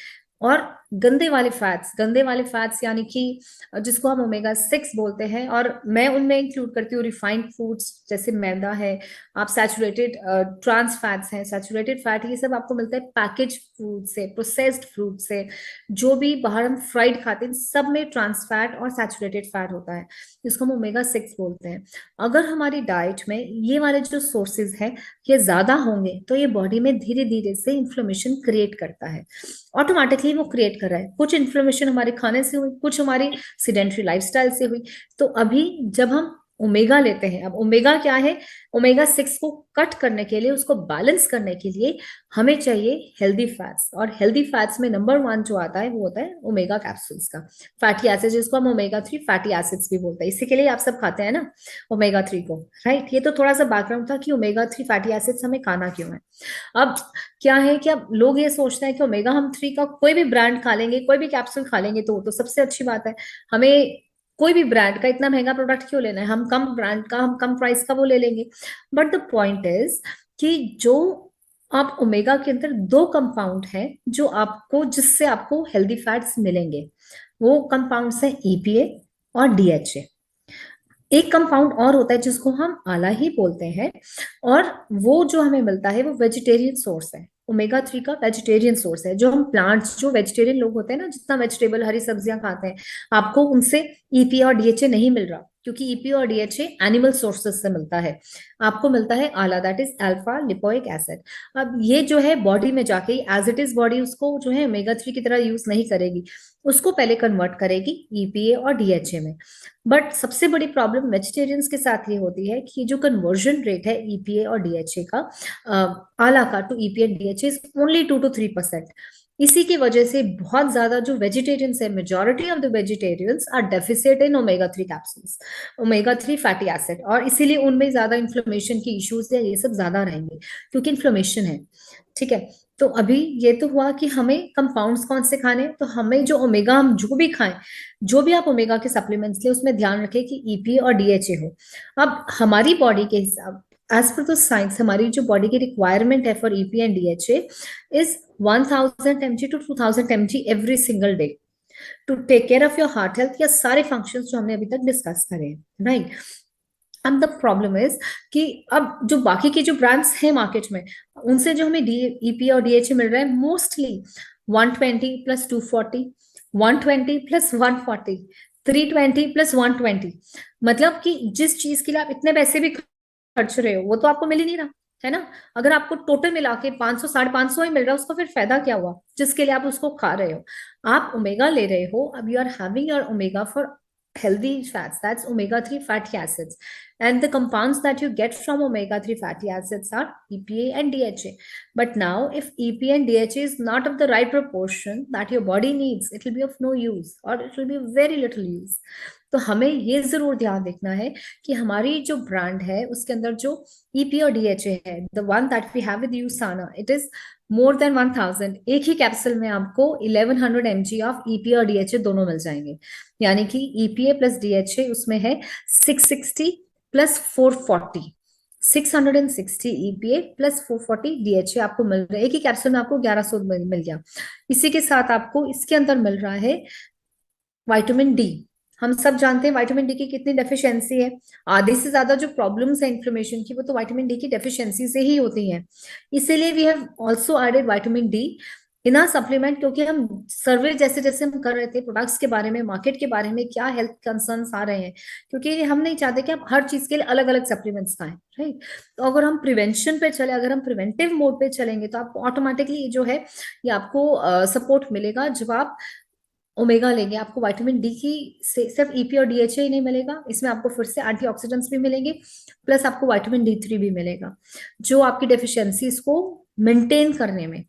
और गंदे वाले फैट्स यानी कि जिसको हम ओमेगा 6 बोलते हैं, और मैं उनमें इंक्लूड करती हूँ रिफाइंड फूड्स, जैसे मैदा है, आप सैचुरेटेड ट्रांस फैट्स हैं, सैचुरेटेड फैट, ये सब आपको मिलता है पैकेज फूड से, प्रोसेस्ड फूड से, जो भी बाहर हम फ्राइड खाते हैं, सब में ट्रांस फैट और सैचुरेटेड फैट होता है, जिसको हम ओमेगा 6 बोलते हैं। अगर हमारी डाइट में ये वाले जो सोर्सेज हैं ये ज्यादा होंगे, तो ये बॉडी में धीरे धीरे से इन्फ्लेमेशन क्रिएट करता है, ऑटोमेटिकली वो क्रिएट कर रहा है। कुछ इन्फ्लेमेशन हमारे खाने से हुई, कुछ हमारी सीडेंटरी लाइफस्टाइल से हुई। तो अभी जब हम ओमेगा लेते हैं, अब ओमेगा क्या है, ओमेगा 6 को कट करने के लिए, उसको बैलेंस करने के लिए हमें चाहिए हेल्दी फैट्स, और हेल्दी फैट्स में नंबर 1 जो आता है वो होता है ओमेगा कैप्सूल्स का फैटी एसिड, जिसको हम ओमेगा 3 फैटी एसिड्स भी बोलते हैं। इसी के लिए आप सब खाते हैं ना ओमेगा 3 को, राइट। ये तो थोड़ा सा बैकग्राउंड था कि ओमेगा 3 फैटी एसिड्स हमें खाना क्यों है। अब क्या है कि अब लोग ये सोचते हैं कि ओमेगा हम 3 का कोई भी ब्रांड खा लेंगे, कोई भी कैप्सूल खा लेंगे तो सबसे अच्छी बात है। हमें कोई भी ब्रांड का इतना महंगा प्रोडक्ट क्यों लेना है, हम कम ब्रांड का, हम कम प्राइस का वो ले लेंगे। बट द पॉइंट इज कि जो आप ओमेगा के अंदर 2 कंपाउंड हैं जो आपको, जिससे आपको हेल्दी फैट्स मिलेंगे, वो कंपाउंड्स हैं EPA और DHA। एक कंपाउंड और होता है जिसको हम आला ही बोलते हैं, और वो जो हमें मिलता है वो वेजिटेरियन सोर्स है। ओमेगा 3 का वेजिटेरियन सोर्स है, जो हम प्लांट्स, जो वेजिटेरियन लोग होते हैं ना, जितना वेजिटेबल हरी सब्जियां खाते हैं, आपको उनसे EPA और DHA नहीं मिल रहा, क्योंकि EPA और DHA एनिमल सोर्सेस से मिलता है। आपको मिलता है आला, that is alpha lipoic acid. अब ये जो है बॉडी में जाके एज इट इज बॉडी उसको जो है ओमेगा 3 की तरह यूज नहीं करेगी, उसको पहले कन्वर्ट करेगी EPA और DHA में। बट सबसे बड़ी प्रॉब्लम वेजिटेरियंस के साथ ये होती है कि जो कन्वर्जन रेट है EPA और DHA का, आला का to EPA and DHA is only 2 to 3%। इसी की वजह से बहुत ज्यादा जो वेजिटेरियंस है, majority of the vegetarians are deficit in omega 3 capsules, omega 3 fatty acid, और इसीलिए उनमें ज्यादा इन्फ्लेमेशन की इश्यूज या ये सब ज्यादा रहेंगे, क्योंकि इन्फ्लेमेशन है। ठीक है, तो अभी ये तो हुआ कि हमें कंपाउंड्स कौन से खाने, तो हमें जो ओमेगा, हम जो भी खाएं, जो भी आप ओमेगा के सप्लीमेंट्स ले, उसमें ध्यान रखें कि EPA और DHA हो। अब हमारी बॉडी के हिसाब, एज पर द साइंस, हमारी जो बॉडी की रिक्वायरमेंट है for EPA and DHA is 1000 mg to 2000 mg every single day to take care of your heart health, या सारे फंक्शंस जो हमने अभी तक डिस्कस करे हैं, राइट। अब द प्रॉब्लम इज कि अब जो बाकी के जो ब्रांड्स हैं मार्केट में, उनसे जो हमें EPA और DHA मिल रहा है मोस्टली 120 + 240, 120 + 140, 320 + 120, मतलब कि जिस चीज के लिए आप इतने पैसे भी खर्च रहे हो वो तो आपको मिल ही नहीं रहा है ना। अगर आपको टोटल मिला के 500 550 ही मिल रहा है, उसका फिर फायदा क्या हुआ जिसके लिए आप उसको खा रहे हो। आप ओमेगा ले रहे हो, अब you are having your omega for healthy fats, that's omega 3 fatty acids, and the compounds that you get from omega 3 fatty acids are EPA and DHA. But now if EPA and DHA is not of the right proportion that your body needs, it will be of no use, or it will be very little use. तो हमें ये जरूर ध्यान देखना है कि हमारी जो ब्रांड है उसके अंदर जो ईपी और डीएचए है, the one that we have with USANA, it is more than 1000। एक ही कैप्सूल में आपको 1100 mg ऑफ ईपीए और डीएचए दोनों मिल जाएंगे, यानी कि ईपीए प्लस डीएचए उसमें है 660 प्लस 440, 660 ईपीए प्लस 440 डीएचए आपको मिल रहा है। एक ही कैप्सूल में आपको 1100 मिल गया। इसी के साथ आपको इसके अंदर मिल रहा है विटामिन डी। हम सब जानते हैं विटामिन डी की कितनी डेफिशिएंसी है। आधे से ज्यादा जो प्रॉब्लम्स है इन्फ्लेमेशन की वो तो विटामिन डी की डेफिशिएंसी से ही होती हैं। इसीलिए we have also added vitamin D in a supplement, क्योंकि हम सर्वे जैसे जैसे हम कर रहे थे प्रोडक्ट्स के बारे में, मार्केट के बारे में, क्या हेल्थ कंसर्न्स आ रहे हैं, क्योंकि हम नहीं चाहते कि आप हर चीज के लिए अलग अलग सप्लीमेंट्स खाएं, राइट। तो अगर हम प्रिवेंशन पे चले, अगर हम प्रिवेंटिव मोड पे चलेंगे तो आपको ऑटोमेटिकली जो है ये आपको सपोर्ट मिलेगा। जब आप ओमेगा लेंगे आपको विटामिन डी की सिर्फ ईपी और डीएचए ही नहीं मिलेगा, इसमें आपको फिर से एंटीऑक्सीडेंट्स भी मिलेंगे, प्लस आपको विटामिन डी3 भी मिलेगा, जो आपकी डेफिशिएंसीज को मेंटेन करने में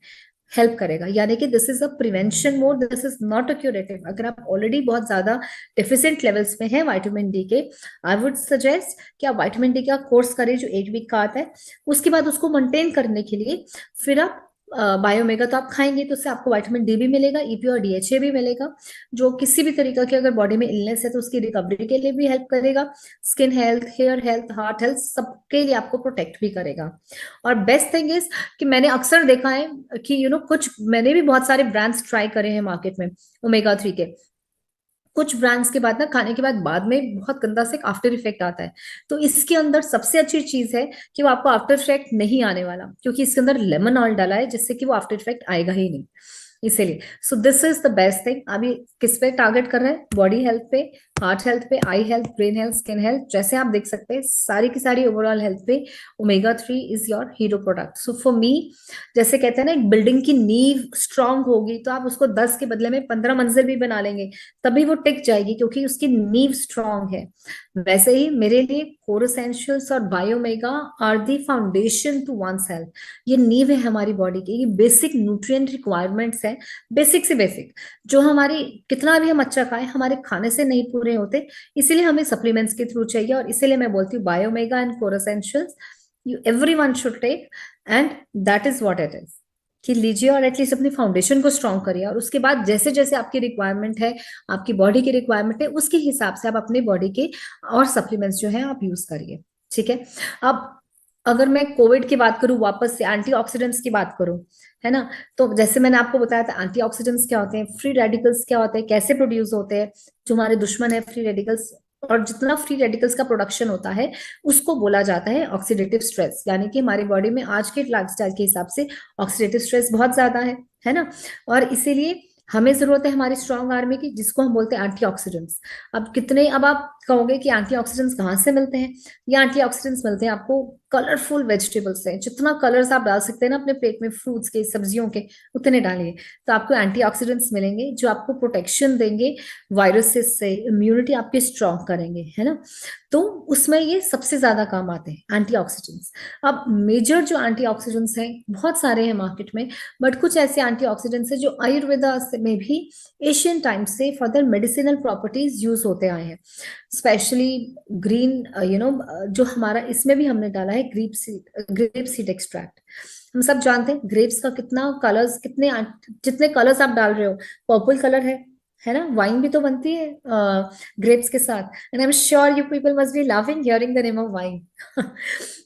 हेल्प करेगा। यानी कि this is a prevention mode, this is not a curative. अगर आप ऑलरेडी बहुत ज्यादा डेफिशिएंट लेवल्स में है विटामिन डी के, आई वुड सजेस्ट कि आप विटामिन डी का कोर्स करें जो 8 वीक का आता है। उसके बाद उसको मेंटेन करने के लिए फिर आप बायोमेगा तो आप खाएंगे, तो उससे आपको विटामिन डी भी मिलेगा, ईपी और डीएचए भी मिलेगा, जो किसी भी तरीका की अगर बॉडी में इलनेस है तो उसकी रिकवरी के लिए भी हेल्प करेगा। Skin health, hair health, heart health, सबके लिए आपको प्रोटेक्ट भी करेगा। और बेस्ट थिंग इज कि मैंने अक्सर देखा है कि कुछ मैंने भी बहुत सारे ब्रांड्स ट्राई करे हैं मार्केट में ओमेगा 3 के। कुछ ब्रांड्स के बाद ना खाने के बाद में बहुत गंदा से एक आफ्टर इफेक्ट आता है। तो इसके अंदर सबसे अच्छी चीज है कि वो आपको आफ्टर इफेक्ट नहीं आने वाला, क्योंकि इसके अंदर लेमन ऑयल डाला है, जिससे कि वो आफ्टर इफेक्ट आएगा ही नहीं। इसीलिए so this is the best thing. अभी किस पे टारगेट कर रहे हैं? बॉडी हेल्थ पे, हार्ट हेल्थ पे, eye health, brain health, skin health, जैसे आप देख सकते हैं सारी की सारी ओवरऑल हेल्थ पे omega 3 is your hero product. So for me, जैसे कहते हैं ना एक बिल्डिंग की नींव स्ट्रांग होगी तो आप उसको 10 के बदले में 15 मंजिल भी बना लेंगे, तभी वो टिक जाएगी, क्योंकि उसकी नींव स्ट्रांग है। वैसे ही मेरे लिए कोर एसेंशियल्स और Biomega are the foundation to one's health. ये नींव है हमारी बॉडी की, ये बेसिक न्यूट्रिएंट रिक्वायरमेंट्स है, बेसिक से बेसिक, जो हमारी कितना भी हम अच्छा खाएं हमारे खाने से नहीं पूरे होते, इसीलिए हमें सप्लीमेंट्स के थ्रू चाहिए। और इसीलिए मैं बोलती हूँ Biomega and core essentials everyone should take, and that is what it is, कि लीजिए और एटलीस्ट अपनी फाउंडेशन को स्ट्रॉन्ग करिए। और उसके बाद जैसे जैसे आपकी रिक्वायरमेंट है, आपकी बॉडी की रिक्वायरमेंट है, उसके हिसाब से आप अपनी बॉडी के और सप्लीमेंट्स जो है आप यूज करिए, ठीक है। अब अगर मैं कोविड की बात करूं, वापस से एंटीऑक्सीडेंट्स की बात करूं, है ना, तो जैसे मैंने आपको बताया था एंटीऑक्सीडेंट्स क्या होते हैं, फ्री रेडिकल्स क्या होते हैं, कैसे प्रोड्यूस होते हैं, जो हमारे दुश्मन है फ्री रेडिकल्स, और जितना फ्री रेडिकल्स का प्रोडक्शन होता है उसको बोला जाता है ऑक्सीडेटिव स्ट्रेस। यानी कि हमारी बॉडी में आज के लाइफस्टाइल के हिसाब से ऑक्सीडेटिव स्ट्रेस बहुत ज्यादा है ना, और इसीलिए हमें जरूरत है हमारी स्ट्रॉन्ग आर्मी की, जिसको हम बोलते हैं एंटीऑक्सीडेंट्स। अब आप कहोगे कि एंटीऑक्सीडेंट्स कहाँ से मिलते हैं? ये एंटीऑक्सीडेंट्स मिलते हैं आपको कलरफुल वेजिटेबल्स से। जितना कलर्स आप डाल सकते हैं ना अपने प्लेट में, फ्रूट्स के, सब्जियों के, उतने डालिए, तो आपको एंटीऑक्सीडेंट्स मिलेंगे जो आपको प्रोटेक्शन देंगे वायरसेस से, इम्यूनिटी आपकी स्ट्रॉन्ग करेंगे, है ना। तो उसमें ये सबसे ज्यादा काम आते हैं एंटीऑक्सीडेंट्स। अब मेजर जो एंटीऑक्सीडेंट्स हैं बहुत सारे हैं मार्केट में, बट कुछ ऐसे एंटीऑक्सीडेंट्स हैं जो आयुर्वेदा में भी एशियन टाइम से फर्दर मेडिसिनल प्रॉपर्टीज यूज होते आए हैं। स्पेशली ग्रीन, जो हमारा इसमें भी हमने डाला है ग्रेप सीड एक्सट्रैक्ट। हम सब जानते हैं ग्रेप्स का कितना कलर्स, जितने कलर्स आप डाल रहे हो, पर्पल कलर है ना, वाइन भी तो बनती है ग्रेप्स के साथ, and I am sure you people must be loving hearing the name of wine.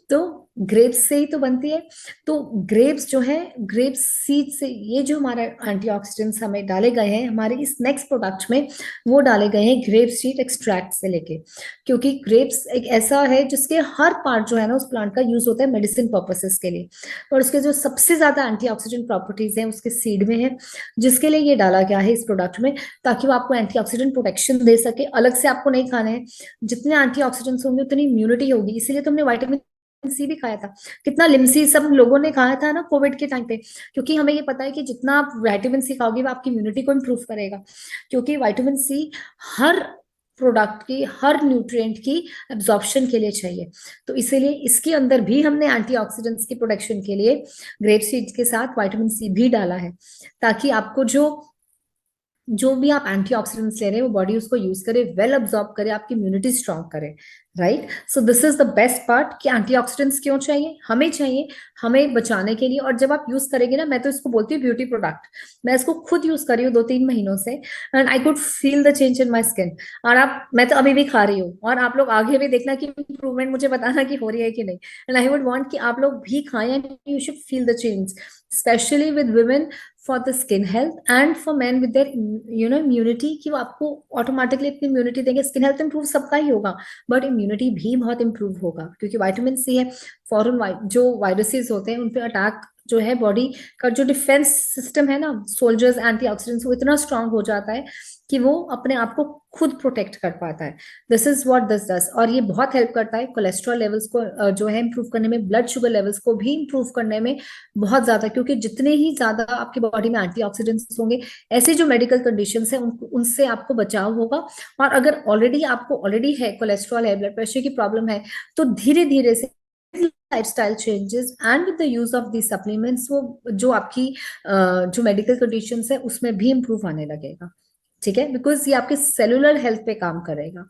तो ग्रेप्स से ही तो बनती है। तो ग्रेप्स जो है, ग्रेप्स सीड से ये जो हमारा एंटीऑक्सीडेंट्स हमें डाले गए हैं हमारे इस नेक्स्ट प्रोडक्ट में, वो डाले गए हैं ग्रेप सीड एक्सट्रैक्ट से लेके, क्योंकि ग्रेप्स एक ऐसा है जिसके हर पार्ट जो है ना उस प्लांट का यूज होता है मेडिसिन पर्पसेस के लिए, और उसके जो सबसे ज्यादा एंटीऑक्सीडेंट प्रॉपर्टीज हैं उसके सीड में है, जिसके लिए ये डाला गया है इस प्रोडक्ट में, ताकि वो आपको एंटीऑक्सीडेंट प्रोटेक्शन दे सके। अलग से आपको नहीं खाने हैं, जितने एंटीऑक्सीडेंट्स होंगे उतनी इम्यूनिटी होगी। इसीलिए तुमने विटामिन सी भी खाया था, कितना लिमसी सब लोगों ने खाया था ना कोविड के टाइम पे, क्योंकि हमें ये पता है कि जितना आप विटामिन सी खाओगे वो आपकी इम्यूनिटी को इम्प्रूव करेगा, क्योंकि विटामिन सी हर प्रोडक्ट की, हर न्यूट्रिएंट की एब्जॉर्प्शन के लिए चाहिए। तो इसीलिए इसके अंदर भी हमने एंटीऑक्सीडेंट्स की प्रोटेक्शन के लिए ग्रेप सीड के साथ विटामिन सी भी डाला है, ताकि आपको जो जो भी आप एंटीऑक्सीडेंट्स ले रहे हैं वो बॉडी उसको यूज करे, वेल अब्सॉर्ब करे, आपकी इम्यूनिटी स्ट्रांग करे, right. So this is the best part कि एंटीऑक्सीडेंट्स क्यों चाहिए, हमें चाहिए हमें बचाने के लिए। और जब आप यूज करेंगे ना, मैं तो इसको बोलती हूँ ब्यूटी प्रोडक्ट, मैं इसको खुद यूज कर रही हूँ 2-3 महीनों से, and I could feel the change in my skin. और मैं तो अभी भी खा रही हूँ, और आप लोग आगे भी देखना कि इंप्रूवमेंट मुझे बताना कि हो रही है कि नहीं। एंड आई वुड वांट कि आप लोग भी खाएं and you should feel the change, specially with women, for the skin health and for man with their immunity, कि वो आपको ऑटोमेटिकली अपनी इम्यूनिटी देंगे। स्किन हेल्थ इंप्रूव सबका ही होगा, बट इम्यूनिटी भी बहुत इंप्रूव होगा, क्योंकि विटामिन सी है, फॉरेन जो वायरसेस होते हैं उन पे अटैक जो है, बॉडी का जो डिफेंस सिस्टम है ना, सोल्जर्स एंटीऑक्सीडेंट्स, वो इतना स्ट्रांग हो जाता है कि वो अपने आप को खुद प्रोटेक्ट कर पाता है। This is what this does. और ये बहुत हेल्प करता है कोलेस्ट्रॉल लेवल्स को जो है इंप्रूव करने में, ब्लड शुगर लेवल्स को भी इंप्रूव करने में बहुत ज्यादा, क्योंकि जितने ही ज्यादा आपकी बॉडी में एंटीऑक्सीडेंट्स होंगे, ऐसे जो मेडिकल कंडीशंस है उनसे आपको बचाव होगा। और अगर ऑलरेडी है कोलेस्ट्रॉल है, ब्लड प्रेशर की प्रॉब्लम है, तो धीरे धीरे से lifestyle changes and with the use of the supplements, वो जो आपकी जो मेडिकल कंडीशंस है उसमें भी इंप्रूव आने लगेगा, ठीक है, बिकॉज ये आपके सेलुलर हेल्थ पे काम करेगा।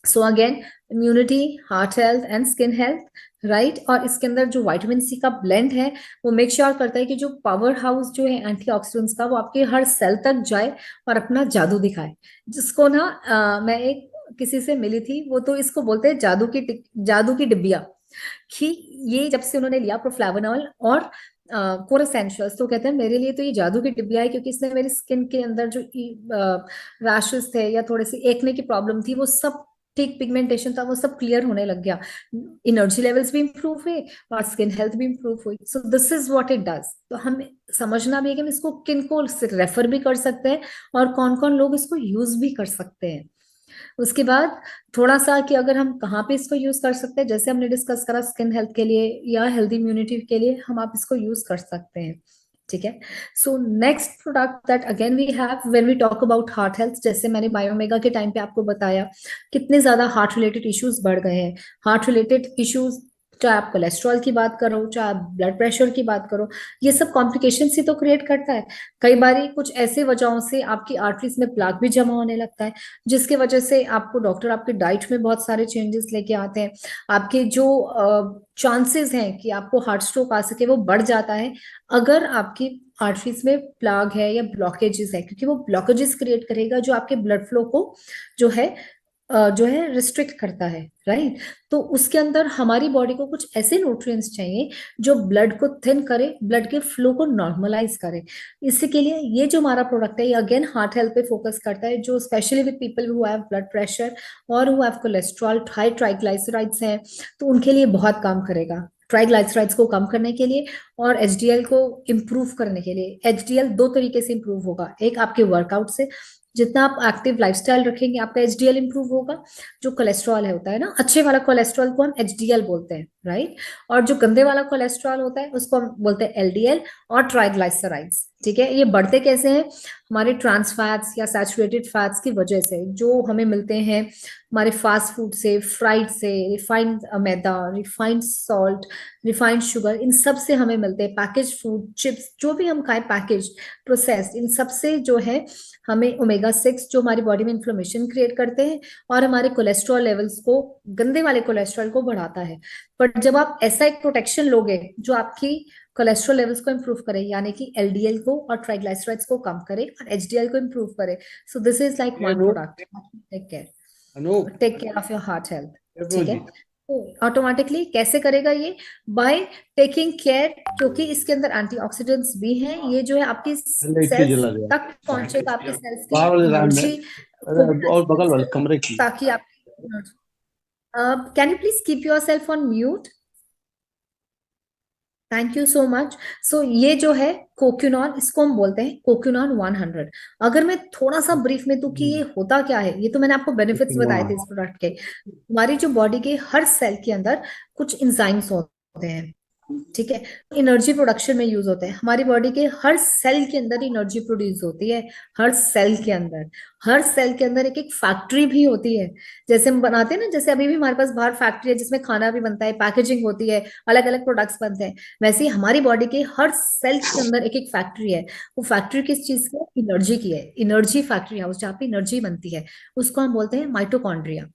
So again, immunity, heart health and skin health, right. और इसके अंदर जो विटामिन सी का ब्लेंड है वो मेक श्योर करता है कि जो पावर हाउस जो है एंटीऑक्सीडेंट्स का, वो आपके हर सेल तक जाए और अपना जादू दिखाए। जिसको ना मैं एक किसी से मिली थी, वो तो इसको बोलते हैं जादू की डिब्बिया, कि ये जब से उन्होंने लिया प्रोफ्लेवोनॉल और कोर एसेंशियल्स, तो कहते हैं मेरे लिए तो ये जादू की डिब्बिया है, क्योंकि इसने मेरी स्किन के अंदर जो रैशेस थे या थोड़ी सी एक्ने की प्रॉब्लम थी, वो सब ठीक, पिगमेंटेशन था, वो सब क्लियर होने लग गया, एनर्जी लेवल्स भी इंप्रूव हुए और स्किन हेल्थ भी इंप्रूव हुई। सो this is what it does. तो हमें समझना भी है कि हम इसको किन को रेफर भी कर सकते हैं और कौन कौन लोग इसको यूज भी कर सकते हैं। उसके बाद थोड़ा सा कि अगर हम कहाँ पे इसको यूज कर सकते हैं, जैसे हमने डिस्कस करा स्किन हेल्थ के लिए या हेल्दी इम्यूनिटी के लिए हम आप इसको यूज कर सकते हैं, ठीक है। So next product that again we have when we talk about heart health, जैसे मैंने बायोमेगा के टाइम पे आपको बताया कितने ज्यादा हार्ट रिलेटेड इश्यूज बढ़ गए हैं। हार्ट रिलेटेड इश्यूज, चाहे आप कोलेस्ट्रॉल की बात करो, चाहे आप ब्लड प्रेशर की बात करो, ये सब कॉम्प्लिकेशन ही तो क्रिएट करता है। कई बार कुछ ऐसे वजहों से आपकी आर्टरीज में प्लाक भी जमा होने लगता है, जिसकी वजह से आपको डॉक्टर आपके डाइट में बहुत सारे चेंजेस लेके आते हैं। आपके जो चांसेस हैं कि आपको हार्ट स्ट्रोक आ सके वो बढ़ जाता है, अगर आपकी आर्टरीज में प्लाग है या ब्लॉकेजेस है, क्योंकि वो ब्लॉकेजेस क्रिएट करेगा जो आपके ब्लड फ्लो को जो है रिस्ट्रिक्ट करता है, राइट। तो उसके अंदर हमारी बॉडी को कुछ ऐसे न्यूट्रिएंट्स चाहिए जो ब्लड को थिन करे, ब्लड के फ्लो को नॉर्मलाइज करे। इसी के लिए ये जो हमारा प्रोडक्ट है, ये अगेन हार्ट हेल्थ पे फोकस करता है, जो specially with people who have blood pressure और who have cholesterol, high triglycerides हैं, तो उनके लिए बहुत काम करेगा, ट्राइग्लिसराइड्स को कम करने के लिए और एचडीएल को इम्प्रूव करने के लिए। एचडीएल 2 तरीके से इम्प्रूव होगा, एक आपके वर्कआउट से, जितना आप एक्टिव लाइफस्टाइल रखेंगे आपका एचडीएल इंप्रूव होगा। जो कोलेस्ट्रॉल है होता है ना, अच्छे वाला कोलेस्ट्रॉल को हम एचडीएल बोलते हैं, राइट। और जो गंदे वाला कोलेस्ट्रॉल होता है उसको हम बोलते हैं एलडीएल और ट्राइग्लिसराइड्स, ठीक है। ये बढ़ते कैसे हैं, हमारे ट्रांस फैट्स या सैचुरेटेड फैट्स की वजह से, जो हमें मिलते हैं हमारे फास्ट फूड से, फ्राइड से, रिफाइंड मैदा, रिफाइंड सॉल्ट, रिफाइंड शुगर, इन सब से हमें मिलते हैं। पैकेज फूड, चिप्स, जो भी हम खाएं पैकेज प्रोसेस्ड, इन सब से जो है हमें ओमेगा 6 जो हमारी बॉडी में इन्फ्लेमेशन क्रिएट करते हैं और हमारे कोलेस्ट्रॉल लेवल्स को, गंदे वाले कोलेस्ट्रॉल को बढ़ाता है। बट जब आप ऐसा एक प्रोटेक्शन लोगे जो आपकी कोलेस्ट्रॉल लेवल्स को इंप्रूव करे, यानी कि एलडीएल को और ट्राइग्लिसराइड्स को कम करे और एचडीएल को इंप्रूव करे, so this is like one product. Take care of your heart health, ठीक है। ऑटोमेटिकली कैसे करेगा ये, बाय टेकिंग केयर, क्योंकि इसके अंदर एंटीऑक्सीडेंट्स भी हैं। ये जो है आपकी सेल्स तक पहुंचेगा, आपकी सेल्स की एनर्जी और बगल वाले कमरे की, ताकि आप can you please keep yourself on mute, thank you so much. So ये जो है कोक्यूनॉन, इसको हम बोलते हैं कोक्यूनॉन 100। अगर मैं थोड़ा सा ब्रीफ में दूं कि ये होता क्या है, ये तो मैंने आपको बेनिफिट्स बताए थे इस प्रोडक्ट के। हमारी जो बॉडी के हर सेल के अंदर कुछ इंजाइम्स होते हैं, ठीक है। एनर्जी प्रोडक्शन में यूज होता है, हमारी बॉडी के हर सेल के अंदर एनर्जी प्रोड्यूस होती है। हर सेल के अंदर, हर सेल के अंदर एक एक फैक्ट्री भी होती है। जैसे हम बनाते हैं ना, जैसे अभी भी हमारे पास बाहर फैक्ट्री है जिसमें खाना भी बनता है, पैकेजिंग होती है, अलग अलग प्रोडक्ट्स बनते हैं, वैसे ही हमारी बॉडी के हर सेल के अंदर एक एक फैक्ट्री है। वो फैक्ट्री किस चीज की है? एनर्जी की है। एनर्जी फैक्ट्री हाउस जहाँ पे एनर्जी बनती है, उसको हम बोलते हैं माइटोकॉन्ड्रिया।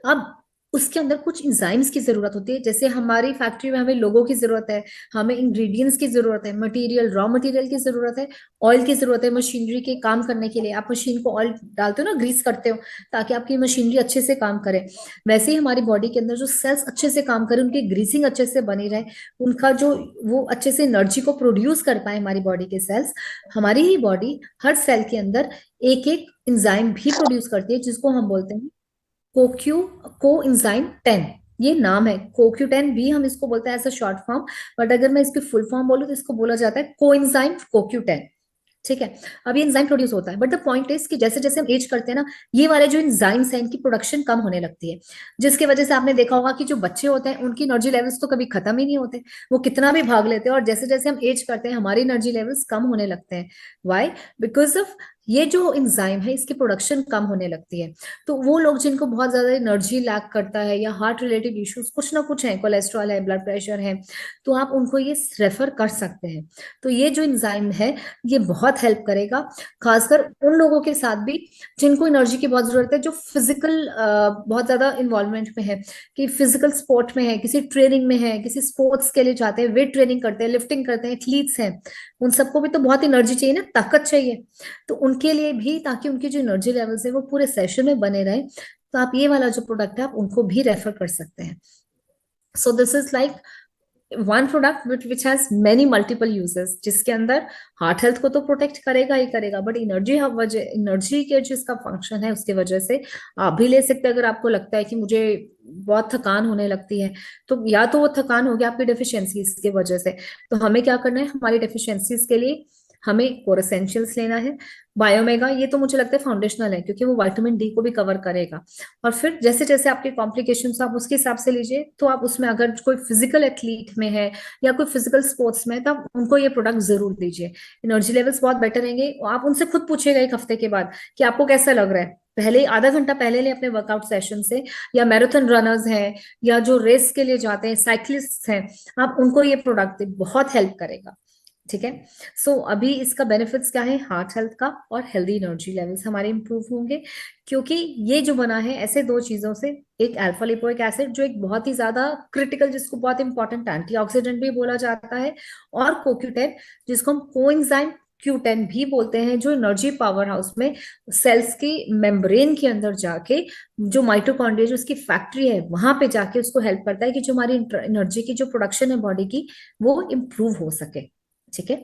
अब उसके अंदर कुछ इंजाइम्स की जरूरत होती है। जैसे हमारी फैक्ट्री में हमें लोगों की जरूरत है, हमें इंग्रेडिएंट्स की जरूरत है, मटेरियल, रॉ मटेरियल की जरूरत है, ऑयल की जरूरत है मशीनरी के काम करने के लिए। आप मशीन को ऑयल डालते हो ना, ग्रीस करते हो ताकि आपकी मशीनरी अच्छे से काम करे। वैसे ही हमारी बॉडी के अंदर जो सेल्स अच्छे से काम करें, उनकी ग्रीसिंग अच्छे से बनी रहे, उनका जो वो अच्छे से एनर्जी को प्रोड्यूस कर पाए हमारी बॉडी के सेल्स, हमारी ही बॉडी हर सेल के अंदर एक एक इंजाइम भी प्रोड्यूस करती है जिसको हम बोलते हैं कोक्यू को एंजाइम 10। ये नाम है कोक्यू 10 भी, हम इसको बोलते हैं as a short form. But अगर मैं इसकी फुल फॉर्म बोलूँ तो इसको बोला जाता है को एंजाइम कोक्यू 10। ठीक है। अब ये एंजाइम प्रोड्यूस होता है, बट द पॉइंट इज कि जैसे जैसे हम एज करते हैं ना, ये वाले जो एंजाइम्स हैं इनकी प्रोडक्शन कम होने लगती है, जिसकी वजह से आपने देखा होगा कि जो बच्चे होते हैं उनकी एनर्जी लेवल्स तो कभी खत्म ही नहीं होते, वो कितना भी भाग लेते हैं। और जैसे जैसे हम एज करते हैं हमारी एनर्जी लेवल्स कम होने लगते हैं। वाई? बिकॉज ऑफ ये जो एंजाइम है इसकी प्रोडक्शन कम होने लगती है। तो वो लोग जिनको बहुत ज्यादा एनर्जी लैक करता है या हार्ट रिलेटेड इश्यूज कुछ ना कुछ है, कोलेस्ट्रॉल है, ब्लड प्रेशर है, तो आप उनको ये रेफर कर सकते हैं। तो ये जो एंजाइम है ये बहुत हेल्प करेगा, खासकर उन लोगों के साथ भी जिनको एनर्जी की बहुत जरूरत है, जो फिजिकल बहुत ज्यादा इन्वॉल्वमेंट में है, कि फिजिकल स्पोर्ट में है, किसी ट्रेनिंग में है, किसी स्पोर्ट्स के लिए जाते हैं, वेट ट्रेनिंग करते हैं, लिफ्टिंग करते हैं, एथलीट्स हैं। उन सबको भी तो बहुत एनर्जी चाहिए ना, ताकत चाहिए। तो उनके लिए भी, ताकि उनकी जो एनर्जी लेवल्स है वो पूरे सेशन में बने रहे, तो आप ये वाला जो प्रोडक्ट है आप उनको भी रेफर कर सकते हैं। सो this is like one product which has many multiple uses, जिसके अंदर हार्ट हेल्थ को तो प्रोटेक्ट करेगा ही करेगा, बट एनर्जी वजह, एनर्जी के जिसका फंक्शन है उसकी वजह से आप भी ले सकते हैं। अगर आपको लगता है कि मुझे बहुत थकान होने लगती है, तो या तो वो थकान हो गया आपकी डेफिशिएंसीज की वजह से, तो हमें क्या करना है, हमारी डेफिशिएंसीज के लिए हमें कोर एसेंशियल्स लेना है। बायोमेगा ये तो मुझे लगता है फाउंडेशनल है, क्योंकि वो विटामिन डी को भी कवर करेगा। और फिर जैसे जैसे आपके कॉम्प्लिकेशंस आप उसके हिसाब से लीजिए। तो आप उसमें अगर कोई फिजिकल एथलीट में है या कोई फिजिकल स्पोर्ट्स में है, तब उनको ये प्रोडक्ट जरूर दीजिए। एनर्जी लेवल्स बहुत बेटर रहेंगे। आप उनसे खुद पूछिएगा एक हफ्ते के बाद कि आपको कैसा लग रहा है, पहले आधा घंटा पहले ले अपने वर्कआउट सेशन से, या मैराथन रनर्स हैं या जो रेस के लिए जाते हैं, साइक्लिस्ट हैं, आप उनको ये प्रोडक्ट दे, बहुत हेल्प करेगा। ठीक है। सो अभी इसका बेनिफिट्स क्या है, हार्ट हेल्थ का और हेल्दी एनर्जी लेवल्स हमारे इंप्रूव होंगे, क्योंकि ये जो बना है ऐसे दो चीजों से, एक अल्फा लिपोइक एसिड जो एक बहुत ही ज्यादा क्रिटिकल, जिसको बहुत इंपॉर्टेंट एंटीऑक्सीडेंट भी बोला जाता है, और कोक्यू 10 जिसको हम कोएंजाइम Q10 भी बोलते हैं, जो एनर्जी पावर हाउस में सेल्स की मेम्ब्रेन के अंदर जाके, जो माइटोकॉन्ड्रिया जो उसकी फैक्ट्री है वहां पे जाके उसको हेल्प करता है कि जो हमारी एनर्जी की जो प्रोडक्शन है बॉडी की वो इम्प्रूव हो सके। ठीक है।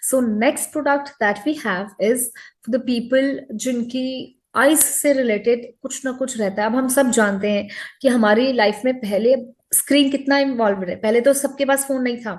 So next product that we have is for the people जिनकी आइज से रिलेटेड कुछ ना कुछ रहता है। अब हम सब जानते हैं कि हमारी लाइफ में पहले स्क्रीन कितना इन्वॉल्व है, पहले तो सबके पास फोन नहीं था,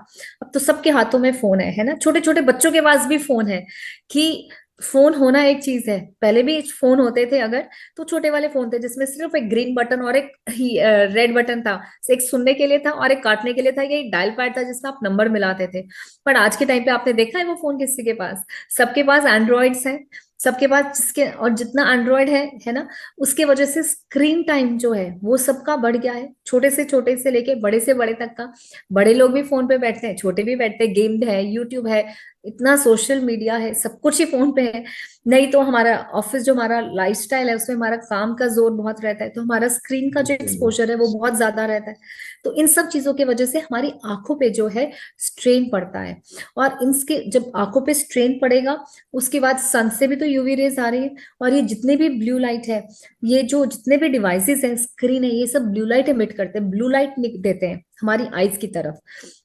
अब तो सबके हाथों में फोन है ना, छोटे छोटे बच्चों के पास भी फोन है। कि फोन होना एक चीज है, पहले भी फोन होते थे अगर, तो छोटे वाले फोन थे जिसमें सिर्फ एक ग्रीन बटन और एक रेड बटन था, एक सुनने के लिए था और एक काटने के लिए था, ये डायल पैड था जिसमें आप नंबर मिलाते थे। पर आज के टाइम पे आपने देखा है वो फोन किसी के पास? सबके पास एंड्रॉइड्स हैं, सबके पास, जिसके और जितना एंड्रॉइड है ना, उसके वजह से स्क्रीन टाइम जो है वो सबका बढ़ गया है, छोटे से लेके बड़े से बड़े तक का। बड़े लोग भी फोन पे बैठते हैं, छोटे भी बैठते हैं, गेम है, यूट्यूब है, इतना सोशल मीडिया है, सब कुछ ही फोन पे है। नहीं तो हमारा ऑफिस, जो हमारा लाइफस्टाइल है उसमें हमारा काम का जोर बहुत रहता है, तो हमारा स्क्रीन का जो एक्सपोजर है वो बहुत ज्यादा रहता है। तो इन सब चीजों की वजह से हमारी आंखों पे जो है स्ट्रेन पड़ता है। और इनके जब आंखों पे स्ट्रेन पड़ेगा, उसके बाद सन से भी तो यूवी रेज आ रही है, और ये जितने भी ब्लू लाइट है, ये जो जितने भी डिवाइसेस हैं, स्क्रीन है, ये सब ब्लू लाइट एमिट करते हैं, ब्लू लाइट देते हैं हमारी आईज की तरफ,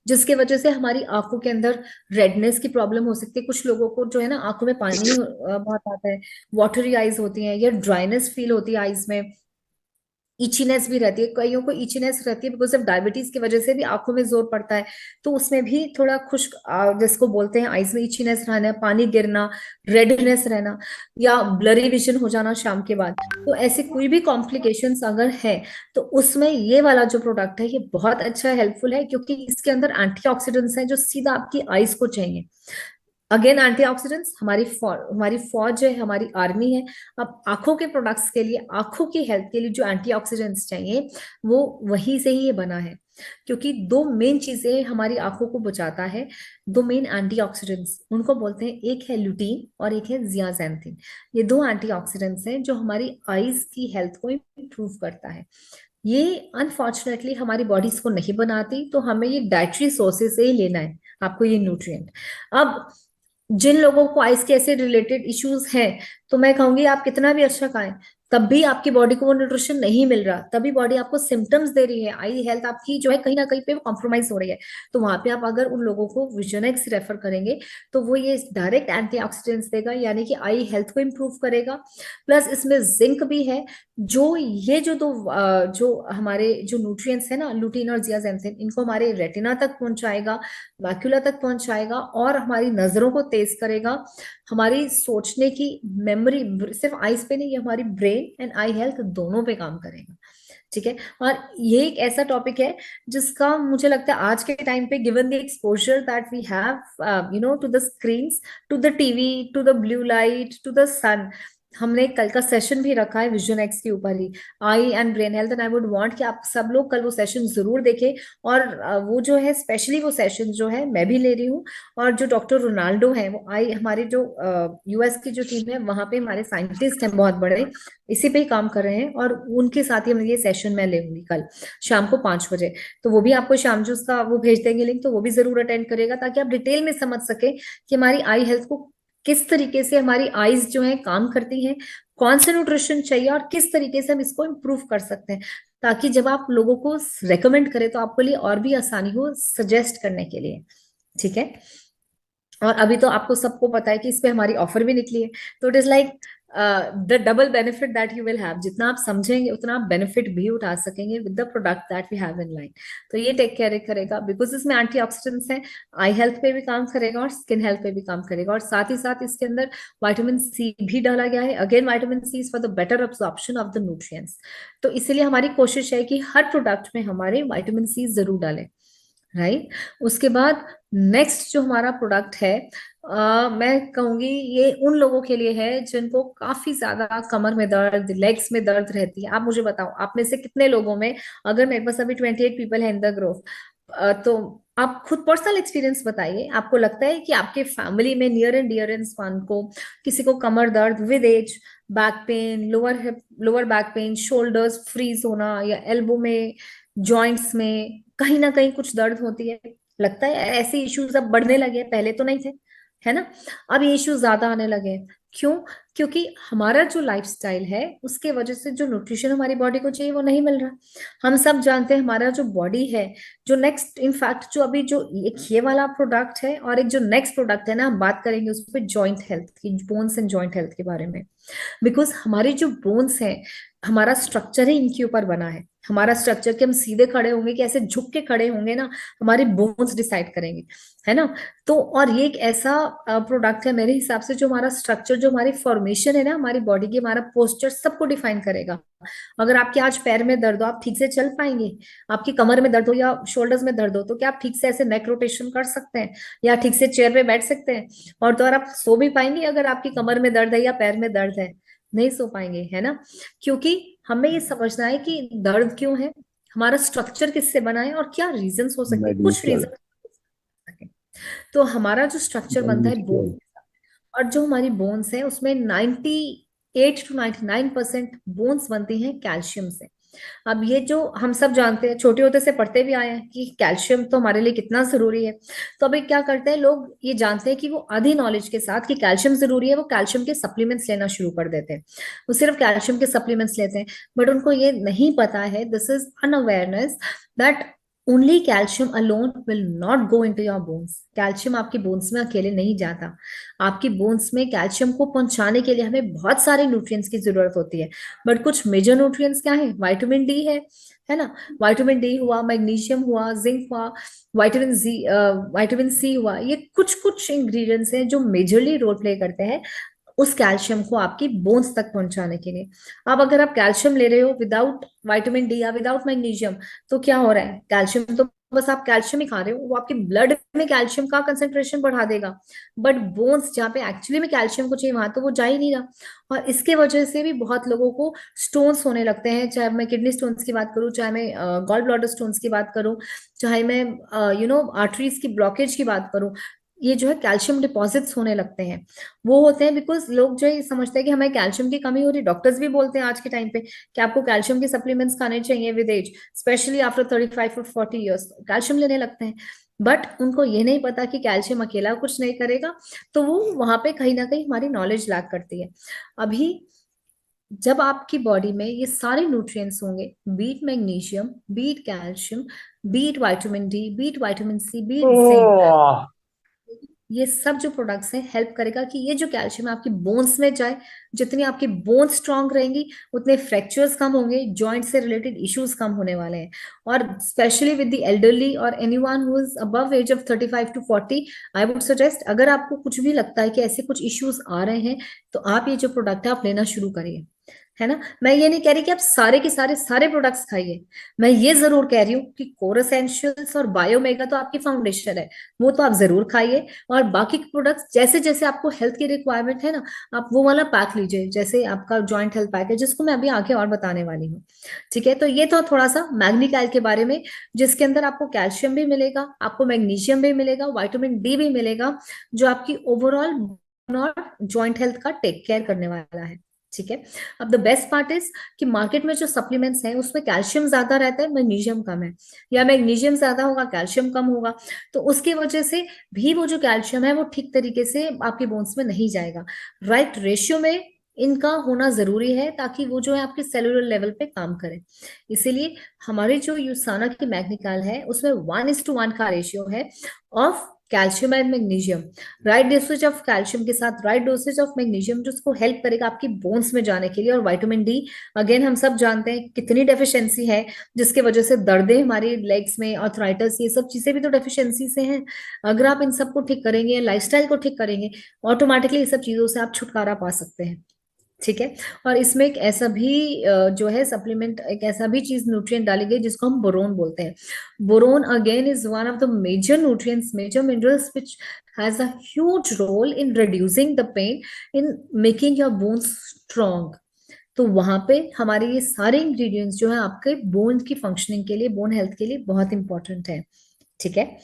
जिसके वजह से हमारी आंखों के अंदर रेडनेस की प्रॉब्लम हो सकती है। कुछ लोगों को जो है ना आंखों में पानी बहुत आता है, वाटरी आईज होती हैं, या ड्राइनेस फील होती है आईज में, इचीनेस भी रहती है, कईयों को इचीनेस रहती है बिकॉज ऑफ डायबिटीज की वजह से भी आंखों में जोर पड़ता है, तो उसमें भी थोड़ा खुश्क जिसको बोलते हैं आईज में इचीनेस रहना, पानी गिरना, रेडनेस रहना, या ब्लरी विजन हो जाना शाम के बाद, तो ऐसे कोई भी कॉम्प्लिकेशंस अगर है तो उसमें ये वाला जो प्रोडक्ट है ये बहुत अच्छा हेल्पफुल है, क्योंकि इसके अंदर एंटीऑक्सीडेंट्स हैं जो सीधा आपकी आईज को चाहिए। अगेन एंटीऑक्सीडेंट्स हमारी फौज है, हमारी आर्मी है। अब आंखों के प्रोडक्ट्स के लिए, आंखों की हेल्थ के लिए जो एंटीऑक्सीडेंट्स चाहिए वो वहीं से ही ये बना है, क्योंकि दो मेन चीजें हमारी आंखों को बचाता है, दो मेन एंटीऑक्सीडेंट्स उनको बोलते हैं, एक है ल्यूटीन और एक है जियाजेंथिन। ये दो एंटीऑक्सीडेंट्स हैं जो हमारी आईज की हेल्थ को इम्प्रूव करता है। ये अनफॉर्चुनेटली हमारी बॉडीज को नहीं बनाती, तो हमें ये डाइटरी सोर्सेज से ही लेना है आपको ये न्यूट्रिएंट। अब जिन लोगों को आइस के ऐसे रिलेटेड इश्यूज हैं, तो मैं कहूंगी आप कितना भी अच्छा खाएं तब भी आपकी बॉडी को वो न्यूट्रिशन नहीं मिल रहा, तभी बॉडी आपको सिम्टम्स दे रही है, आई हेल्थ आपकी जो है कहीं ना कहीं पे कॉम्प्रोमाइज हो रही है। तो वहां पे आप अगर उन लोगों को विजनेक्स रेफर करेंगे तो वो ये डायरेक्ट एंटीऑक्सीडेंट्स देगा, यानी कि आई हेल्थ को इम्प्रूव करेगा। प्लस इसमें जिंक भी है, जो ये जो दो जो हमारे जो न्यूट्रिएंट्स है ना, लुटीन और जियाजेंथिन, इनको हमारे रेटिना तक पहुंचाएगा, मैक्यूला तक पहुंचाएगा, और हमारी नजरों को तेज करेगा, हमारी सोचने की मेमोरी, सिर्फ आईज पे नहीं, ये हमारी ब्रेन एंड आई हेल्थ दोनों पे काम करेगा। ठीक है, और ये एक ऐसा टॉपिक है जिसका मुझे लगता है आज के टाइम पे, given the exposure that we have to the screens, to the TV, to the blue light, to the sun, हमने कल का सेशन भी रखा है विजन एक्स के ऊपर ही, eye and brain health, and I would want कि आप सब लोग कल वो सेशन जरूर देखें। और वो जो है स्पेशली वो सेशन जो है मैं भी ले रही हूँ, और जो डॉक्टर रोनाल्डो है वो आई, हमारी जो यूएस की जो टीम है वहां पे हमारे साइंटिस्ट हैं बहुत बड़े, इसी पे ही काम कर रहे हैं, और उनके साथ ही हम ये सेशन मैं लेंगी कल शाम को 5 बजे। तो वो भी आपको शाम जो उसका वो भेज देंगे लिंक, तो वो भी जरूर अटेंड करेगा, ताकि आप डिटेल में समझ सके कि हमारी आई हेल्थ को किस तरीके से हमारी आईज जो है काम करती हैं, कौन सा न्यूट्रिशन चाहिए और किस तरीके से हम इसको इम्प्रूव कर सकते हैं, ताकि जब आप लोगों को रेकमेंड करें तो आपके लिए और भी आसानी हो सजेस्ट करने के लिए। ठीक है, और अभी तो आपको सबको पता है कि इस पे हमारी ऑफर भी निकली है, तो it is like the double benefit that you will have, जितना आप समझेंगे उतना आप बेनिफिट भी उठा सकेंगे with the product that we have in line. तो ये टेक केयर करेगा, बिकॉज इसमें एंटीऑक्सीडेंट्स हैं, आई हेल्थ पे भी काम करेगा और स्किन हेल्थ पे भी काम करेगा, और साथ ही साथ इसके अंदर विटामिन सी भी डाला गया है। Again vitamin C is for the better absorption of the nutrients, तो इसीलिए हमारी कोशिश है कि हर प्रोडक्ट में हमारे विटामिन सी जरूर डालें। राइट, उसके बाद नेक्स्ट जो हमारा प्रोडक्ट है, मैं कहूंगी ये उन लोगों के लिए है जिनको काफी ज्यादा कमर में दर्द, लेग्स में दर्द रहती है। आप मुझे बताओ, आप में से कितने लोगों में, अगर मेरे पास अभी 28 पीपल है इन द ग्रुप, तो आप खुद पर्सनल एक्सपीरियंस बताइए, आपको लगता है कि आपके फैमिली में नियर एंड डियरेंस वन को, किसी को कमर दर्द with age, back pain, lower back pain, shoulders freeze होना, या एल्बो में, जॉइंट्स में कहीं ना कहीं कुछ दर्द होती है, लगता है ऐसे इश्यूज अब बढ़ने लगे, पहले तो नहीं थे, है ना, अब ये इश्यूज ज्यादा आने लगे हैं। क्यों? क्योंकि हमारा जो लाइफस्टाइल है उसके वजह से जो न्यूट्रिशन हमारी बॉडी को चाहिए वो नहीं मिल रहा। हम सब जानते हैं हमारा जो बॉडी है, जो नेक्स्ट इनफैक्ट जो अभी जो एक ये वाला प्रोडक्ट है और एक जो नेक्स्ट प्रोडक्ट है ना, हम बात करेंगे उस पर जॉइंट हेल्थ की, बोन्स एंड जॉइंट हेल्थ के बारे में। बिकॉज हमारी जो बोन्स है, हमारा स्ट्रक्चर ही इनके ऊपर बना है। हमारा स्ट्रक्चर कि हम सीधे खड़े होंगे कि ऐसे झुक के खड़े होंगे ना, हमारी बोन्स डिसाइड करेंगे, है ना। तो और ये एक ऐसा प्रोडक्ट है मेरे हिसाब से जो हमारा स्ट्रक्चर, जो हमारी फॉर्मेशन है ना हमारी बॉडी की, हमारा पोस्चर सबको डिफाइन करेगा। अगर आपके आज पैर में दर्द हो, आप ठीक से चल पाएंगे? आपकी कमर में दर्द हो या शोल्डर्स में दर्द हो, तो क्या आप ठीक से ऐसे नेक रोटेशन कर सकते हैं या ठीक से चेयर पे बैठ सकते हैं? और तो और आप सो भी पाएंगे अगर आपकी कमर में दर्द है या पैर में दर्द है? नहीं सो पाएंगे, है ना। क्योंकि हमें ये समझना है कि दर्द क्यों है, हमारा स्ट्रक्चर किससे बना है और क्या रीजंस हो सकते हैं, कुछ रीजन। तो हमारा जो स्ट्रक्चर बनता है बोन, और जो हमारी बोन्स है उसमें 98 to 99% बोन्स बनती हैं कैल्शियम से। अब ये जो हम सब जानते हैं, छोटे होते से पढ़ते भी आए हैं कि कैल्शियम तो हमारे लिए कितना जरूरी है। तो अभी क्या करते हैं लोग, ये जानते हैं कि वो आधी नॉलेज के साथ कि कैल्शियम जरूरी है, वो कैल्शियम के सप्लीमेंट्स लेना शुरू कर देते हैं, वो सिर्फ कैल्शियम के सप्लीमेंट्स लेते हैं। बट उनको ये नहीं पता है, this is unawareness, that only calcium alone will not go into your bones. Calcium आपकी बोन्स में अकेले नहीं जाता। आपकी बोन्स में कैल्शियम को पहुंचाने के लिए हमें बहुत सारे न्यूट्रिएंट्स की जरूरत होती है। बट कुछ मेजर न्यूट्रिएंट्स क्या है? विटामिन डी है ना। विटामिन डी हुआ, मैग्नीशियम हुआ, जिंक हुआ, विटामिन सी हुआ। ये कुछ कुछ इंग्रेडिएंट्स हैं जो मेजरली रोल प्ले करते हैं उस कैल्शियम को आपकी बोन्स तक पहुंचाने के लिए। अब अगर आप कैल्शियम ले रहे हो विदाउट विटामिन डी या विदाउट मैग्नीशियम, तो क्या हो रहा है? कैल्शियम तो बस आप कैल्शियम ही खा रहे हो, वो आपके ब्लड में कैल्शियम का कंसेंट्रेशन बढ़ा देगा, बट बोन्स जहाँ पे एक्चुअली में कैल्शियम को चाहिए वहां तो वो जा ही नहीं रहा। और इसके वजह से भी बहुत लोगों को स्टोन्स होने लगते हैं, चाहे मैं किडनी स्टोन्स की बात करूं, चाहे मैं गॉल ब्लैडर स्टोन्स की बात करूं, चाहे मैं आर्टरीज की ब्लॉकेज की बात करूं। ये जो है कैल्शियम डिपॉजिट्स होने लगते हैं। वो होते हैं बिकॉज लोग जो है समझते हैं कि हमें कैल्शियम की कमी हो रही। डॉक्टर्स भी बोलते हैं आज के टाइम पे कि आपको कैल्शियम के सप्लीमेंट्स खाने चाहिए विद एज, स्पेशली आफ्टर 35 और 40 ईयर्स कैल्शियम लेने लगते हैं। बट उनको ये नहीं पता कि कैल्शियम अकेला कुछ नहीं करेगा। तो वो वहां पे कहीं ना कहीं हमारी नॉलेज लैक करती है। अभी जब आपकी बॉडी में ये सारे न्यूट्रिएंट्स होंगे, be it magnesium, be it calcium, be it vitamin D, be it vitamin C, be it zinc, Oh, ये सब जो प्रोडक्ट्स हैं हेल्प करेगा कि ये जो कैल्शियम है आपकी बोन्स में जाए। जितनी आपकी बोन्स स्ट्रांग रहेंगी उतने फ्रैक्चर्स कम होंगे, जॉइंट से रिलेटेड इश्यूज कम होने वाले हैं। और स्पेशली विद द एल्डरली और anyone who is above age of 35 to 40, I would suggest, अगर आपको कुछ भी लगता है कि ऐसे कुछ इश्यूज आ रहे हैं, तो आप ये जो प्रोडक्ट है आप लेना शुरू करिए, है ना। मैं ये नहीं कह रही कि आप सारे के सारे प्रोडक्ट्स खाइए। मैं ये जरूर कह रही हूँ कि कोर एसेंशियल्स और बायोमेगा तो आपकी फाउंडेशन है, वो तो आप जरूर खाइए। और बाकी के प्रोडक्ट्स जैसे जैसे आपको हेल्थ की रिक्वायरमेंट है ना, आप वो वाला पैक लीजिए, जैसे आपका जॉइंट हेल्थ पैक है जिसको मैं अभी आगे और बताने वाली हूँ। ठीक है, तो ये तो थोड़ा सा मैग्नीकाइल के बारे में, जिसके अंदर आपको कैल्शियम भी मिलेगा, आपको मैग्नीशियम भी मिलेगा, विटामिन डी भी मिलेगा, जो आपकी ओवरऑल और जॉइंट हेल्थ का टेक केयर करने वाला है। ठीक है। अब द बेस्ट पार्ट इज कि मार्केट में जो सप्लीमेंट्स हैं उसमें कैल्शियम ज्यादा रहता है, मैग्नीशियम कम है, या मैग्नीशियम ज्यादा होगा कैल्शियम कम होगा। तो उसकी वजह से भी वो जो कैल्शियम है वो ठीक तरीके से आपके बोन्स में नहीं जाएगा। राइट रेशियो में इनका होना जरूरी है ताकि वो जो है आपके सेलुलर लेवल पे काम करे। इसीलिए हमारे जो यूसाना की मैग्नीकाल है उसमें 1:1 का रेशियो है of calcium and magnesium. Right dosage of calcium के साथ राइट डोसेज ऑफ मैग्नीशियम जो उसको हेल्प करेगा आपकी बोन्स में जाने के लिए। और विटामिन डी, अगेन हम सब जानते हैं कितनी डेफिशिएंसी है, जिसके वजह से दर्दें हमारी लेग्स में, आर्थराइटिस, ये सब चीजें भी तो डेफिशिएंसी से हैं। अगर आप इन सबको ठीक करेंगे, लाइफस्टाइल को ठीक करेंगे, ऑटोमेटिकली ये सब चीजों से आप छुटकारा पा सकते हैं। ठीक है। और इसमें एक ऐसा भी जो है सप्लीमेंट, एक ऐसा भी चीज न्यूट्रिएंट डाली गई जिसको हम बोरोन बोलते हैं। Boron again is one of the major nutrients, major minerals which has a huge role in reducing the pain, in making your bones strong. तो वहां पे हमारे ये सारे इंग्रेडिएंट्स जो है आपके बोन की फंक्शनिंग के लिए, बोन हेल्थ के लिए बहुत इंपॉर्टेंट है। ठीक है।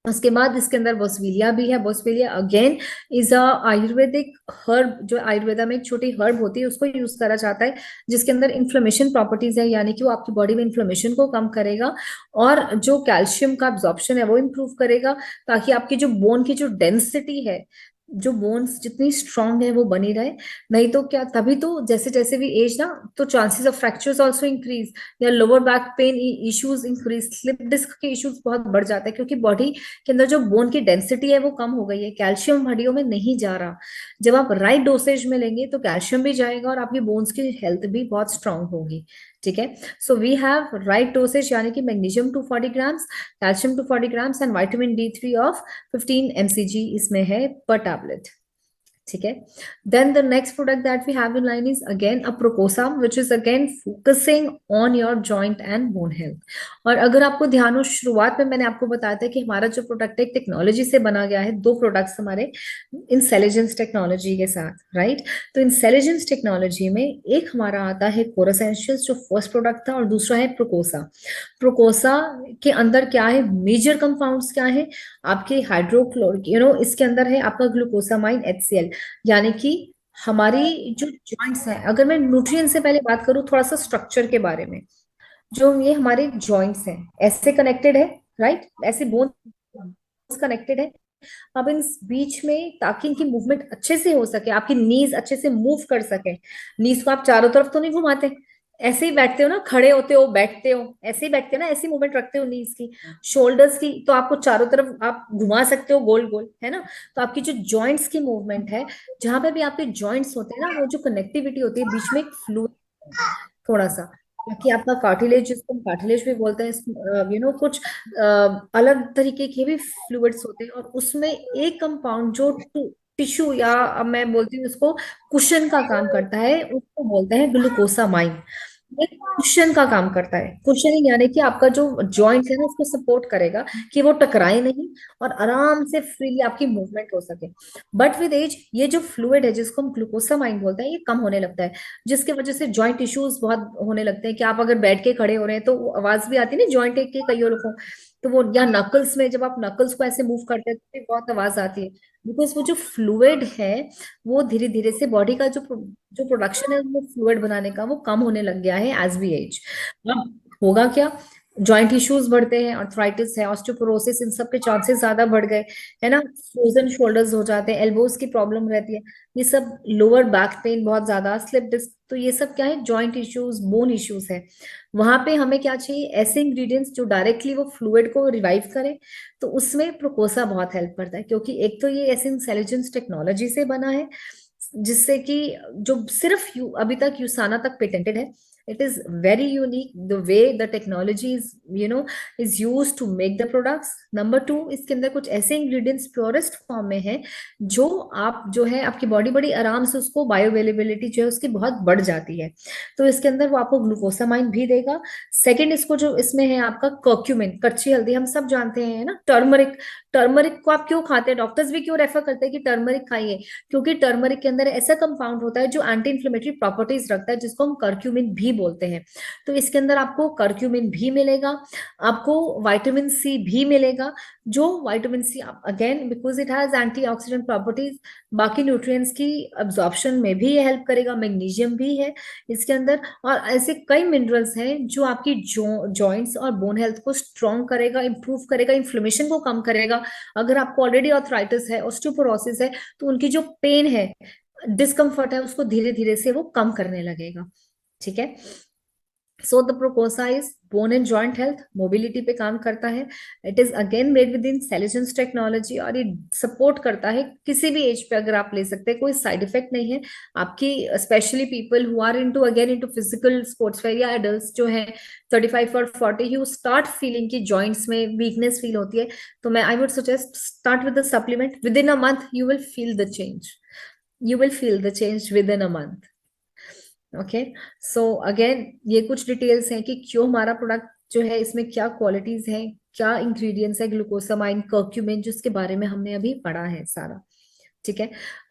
उसके बाद इसके अंदर बोसविलिया भी है। Boswellia again is a Ayurvedic herb, जो आयुर्वेदा में एक छोटी हर्ब होती है उसको यूज करा जाता है, जिसके अंदर इन्फ्लेमेशन प्रॉपर्टीज है, यानी कि वो आपकी बॉडी में इन्फ्लेमेशन को कम करेगा और जो कैल्शियम का एब्जॉर्प्शन है वो इम्प्रूव करेगा, ताकि आपकी जो बोन की जो डेंसिटी है, जो बोन्स जितनी स्ट्रांग है वो बनी रहे। नहीं तो क्या, तभी तो जैसे जैसे भी एज ना, तो chances of fractures also increase, या lower back pain issues increase, slip disc के इश्यूज बहुत बढ़ जाते हैं, क्योंकि बॉडी के अंदर जो बोन की डेंसिटी है वो कम हो गई है, कैल्शियम हड्डियों में नहीं जा रहा। जब आप राइट डोसेज में लेंगे तो कैल्शियम भी जाएगा और आपकी बोन्स की हेल्थ भी बहुत स्ट्रांग होगी। ठीक है। So we have right dosage, यानी कि magnesium 240 grams, calcium 240 grams and vitamin D3 of 15 mcg इसमें है पर टैबलेट। ठीक है। Then the next product that we have in line is again a Procosa, which is again focusing on your joint and bone health. और अगर आपको ध्यान हो, शुरुआत में मैंने आपको बताया था कि हमारा जो प्रोडक्ट है टेक्नोलॉजी से बना गया है, दो प्रोडक्ट्स हमारे इंसेलिजेंस टेक्नोलॉजी के साथ, राइट। तो इंसेलिजेंस टेक्नोलॉजी में एक हमारा आता है कोर एसेंशियल्स, जो फर्स्ट प्रोडक्ट था, और दूसरा है प्रोकोसा। प्रोकोसा के अंदर क्या है, मेजर कंपाउंड्स क्या है आपके, हाइड्रोक्लोरिक, इसके अंदर है आपका ग्लूकोसामाइन HCl, यानी कि हमारी जो जॉइंट्स हैं, अगर मैं न्यूट्रिएंट से पहले बात करूं थोड़ा सा स्ट्रक्चर के बारे में, जो ये हमारे जॉइंट्स हैं ऐसे कनेक्टेड है, राइट, ऐसे बोन्स कनेक्टेड है। अब इन बीच में, ताकि इनकी मूवमेंट अच्छे से हो सके, आपकी नीज अच्छे से मूव कर सके, नीज को आप चारों तरफ तो नहीं घुमाते, ऐसे ही बैठते हो ना, खड़े होते हो, बैठते हो, ऐसे ही बैठते हो ना, ऐसी मूवमेंट रखते हो नीज की, शोल्डर्स की, तो आपको चारों तरफ आप घुमा सकते हो गोल गोल, है ना। तो आपकी जो जॉइंट्स की मूवमेंट है, जहां पे भी आपके जॉइंट्स होते हैं ना, वो जो कनेक्टिविटी होती है बीच में, एक फ्लूइड थोड़ा सा, ताकि आपका कार्टिलेज, जिसको हम कार्टिलेज भी बोलते हैं, कुछ अलग तरीके के भी फ्लूइड्स होते हैं, और उसमें एक कंपाउंड जो टिश्यू, या अब मैं बोलती हूँ उसको कुशन का काम करता है, उसको बोलते हैं ग्लूकोसामाइन। ये कुशन का काम करता है, कुशनिंग यानी कि आपका जो जॉइंट है ना, उसको सपोर्ट करेगा कि वो टकराए नहीं, और आराम से फ्रीली आपकी मूवमेंट हो सके। बट विद एज ये जो फ्लूइड है, जिसको हम ग्लूकोसामाइन बोलते हैं, ये कम होने लगता है, जिसकी वजह से जॉइंट इश्यूज बहुत होने लगते हैं, कि आप अगर बैठ के खड़े हो रहे हैं तो वो आवाज भी आती है ना जॉइंट के कई लोगों को, तो वो, या नकल्स में जब आप नकल्स को ऐसे मूव करते हैं तो भी बहुत आवाज आती है, बिकॉज वो जो फ्लूइड है, वो धीरे धीरे से बॉडी का जो प्रोडक्शन है वो फ्लूइड बनाने का, वो कम होने लग गया है एज वी एज। अब होगा क्या, जॉइंट इश्यूज बढ़ते हैं, आर्थराइटिस है, ऑस्टियोपोरोसिस, इन सब के चांसेस ज्यादा बढ़ गए, है ना। फ्रोजन शोल्डर्स हो जाते हैं, एल्बोज की प्रॉब्लम रहती है, ये सब, लोअर बैक पेन बहुत ज्यादा, स्लिप डिस्क, तो ये सब क्या है, जॉइंट इश्यूज, बोन इश्यूज है। वहां पे हमें क्या चाहिए, ऐसे इंग्रेडिएंट्स जो डायरेक्टली वो फ्लूइड को रिवाइव करे। तो उसमें प्रोकोसा बहुत हेल्प करता है, क्योंकि एक तो ये ऐसे इंटेलिजेंस टेक्नोलॉजी से बना है, जिससे कि जो सिर्फ अभी तक यूसाना तक पेटेंटेड है। It is very unique the way the technology is use to make the products. Number two, इसके अंदर कुछ ऐसे इंग्रेडिएंट्स प्योरेस्ट फॉर्म में है, जो आप जो है आपकी बॉडी बड़ी आराम से, उसको बायो अवेलेबिलिटी जो है उसकी बहुत बढ़ जाती है। तो इसके अंदर वो आपको ग्लूकोसामाइन भी देगा। सेकंड, इसको जो इसमें है आपका कर्क्यूमिन, कच्ची हल्दी, हम सब जानते हैं ना, टर्मरिक। टर्मरिक को आप क्यों खाते हैं, डॉक्टर्स भी क्यों रेफर करते हैं कि टर्मरिक खाइए, क्योंकि टर्मरिक के अंदर ऐसा कंपाउंड होता है जो एंटी इन्फ्लेमेटरी प्रॉपर्टीज रखता है, जिसको हम कर्क्यूमिन भी बोलते हैं। तो इसके अंदर आपको कर्क्यूमिन भी मिलेगा, आपको विटामिन सी भी मिलेगा, जो vitamin C again because it has antioxidant properties, बाकी न्यूट्रिएंट्स की अब्जॉर्प्शन में भी ये हेल्प करेगा। मैग्नीशियम भी है इसके अंदर, और ऐसे कई मिनरल्स हैं जो आपकी जॉइंट्स और बोन हेल्थ को स्ट्रॉन्ग करेगा, इंप्रूव करेगा, इन्फ्लेमेशन को कम करेगा। अगर आपको ऑलरेडी आर्थराइटिस है, ऑस्टियोपोरोसिस है, तो उनकी जो पेन है, डिस्कम्फर्ट है, उसको धीरे धीरे से वो कम करने लगेगा। ठीक है। So the Procosa is bone and joint health, mobility पे काम करता है। It is again made with in Celligence technology, और ये सपोर्ट करता है किसी भी एज पे, अगर आप ले सकते हैं, कोई साइड इफेक्ट नहीं है आपकी, specially people who are into again into physical sports where, या एडल्ट्स जो है 35 और 40, यू स्टार्ट फीलिंग की जॉइंट्स में वीकनेस फील होती है, तो मैं I would suggest start with the supplement. Within a month you will feel the change, you will feel the change within a month. Okay. So again ये कुछ details हैं कि क्यों हमारा प्रोडक्ट जो है, इसमें क्या क्वालिटीज हैं, क्या इंग्रेडिएंट्स है, ग्लूकोसामाइन, कर्क्यूमिन, जिसके बारे में हमने अभी पढ़ा है सारा। ठीक है।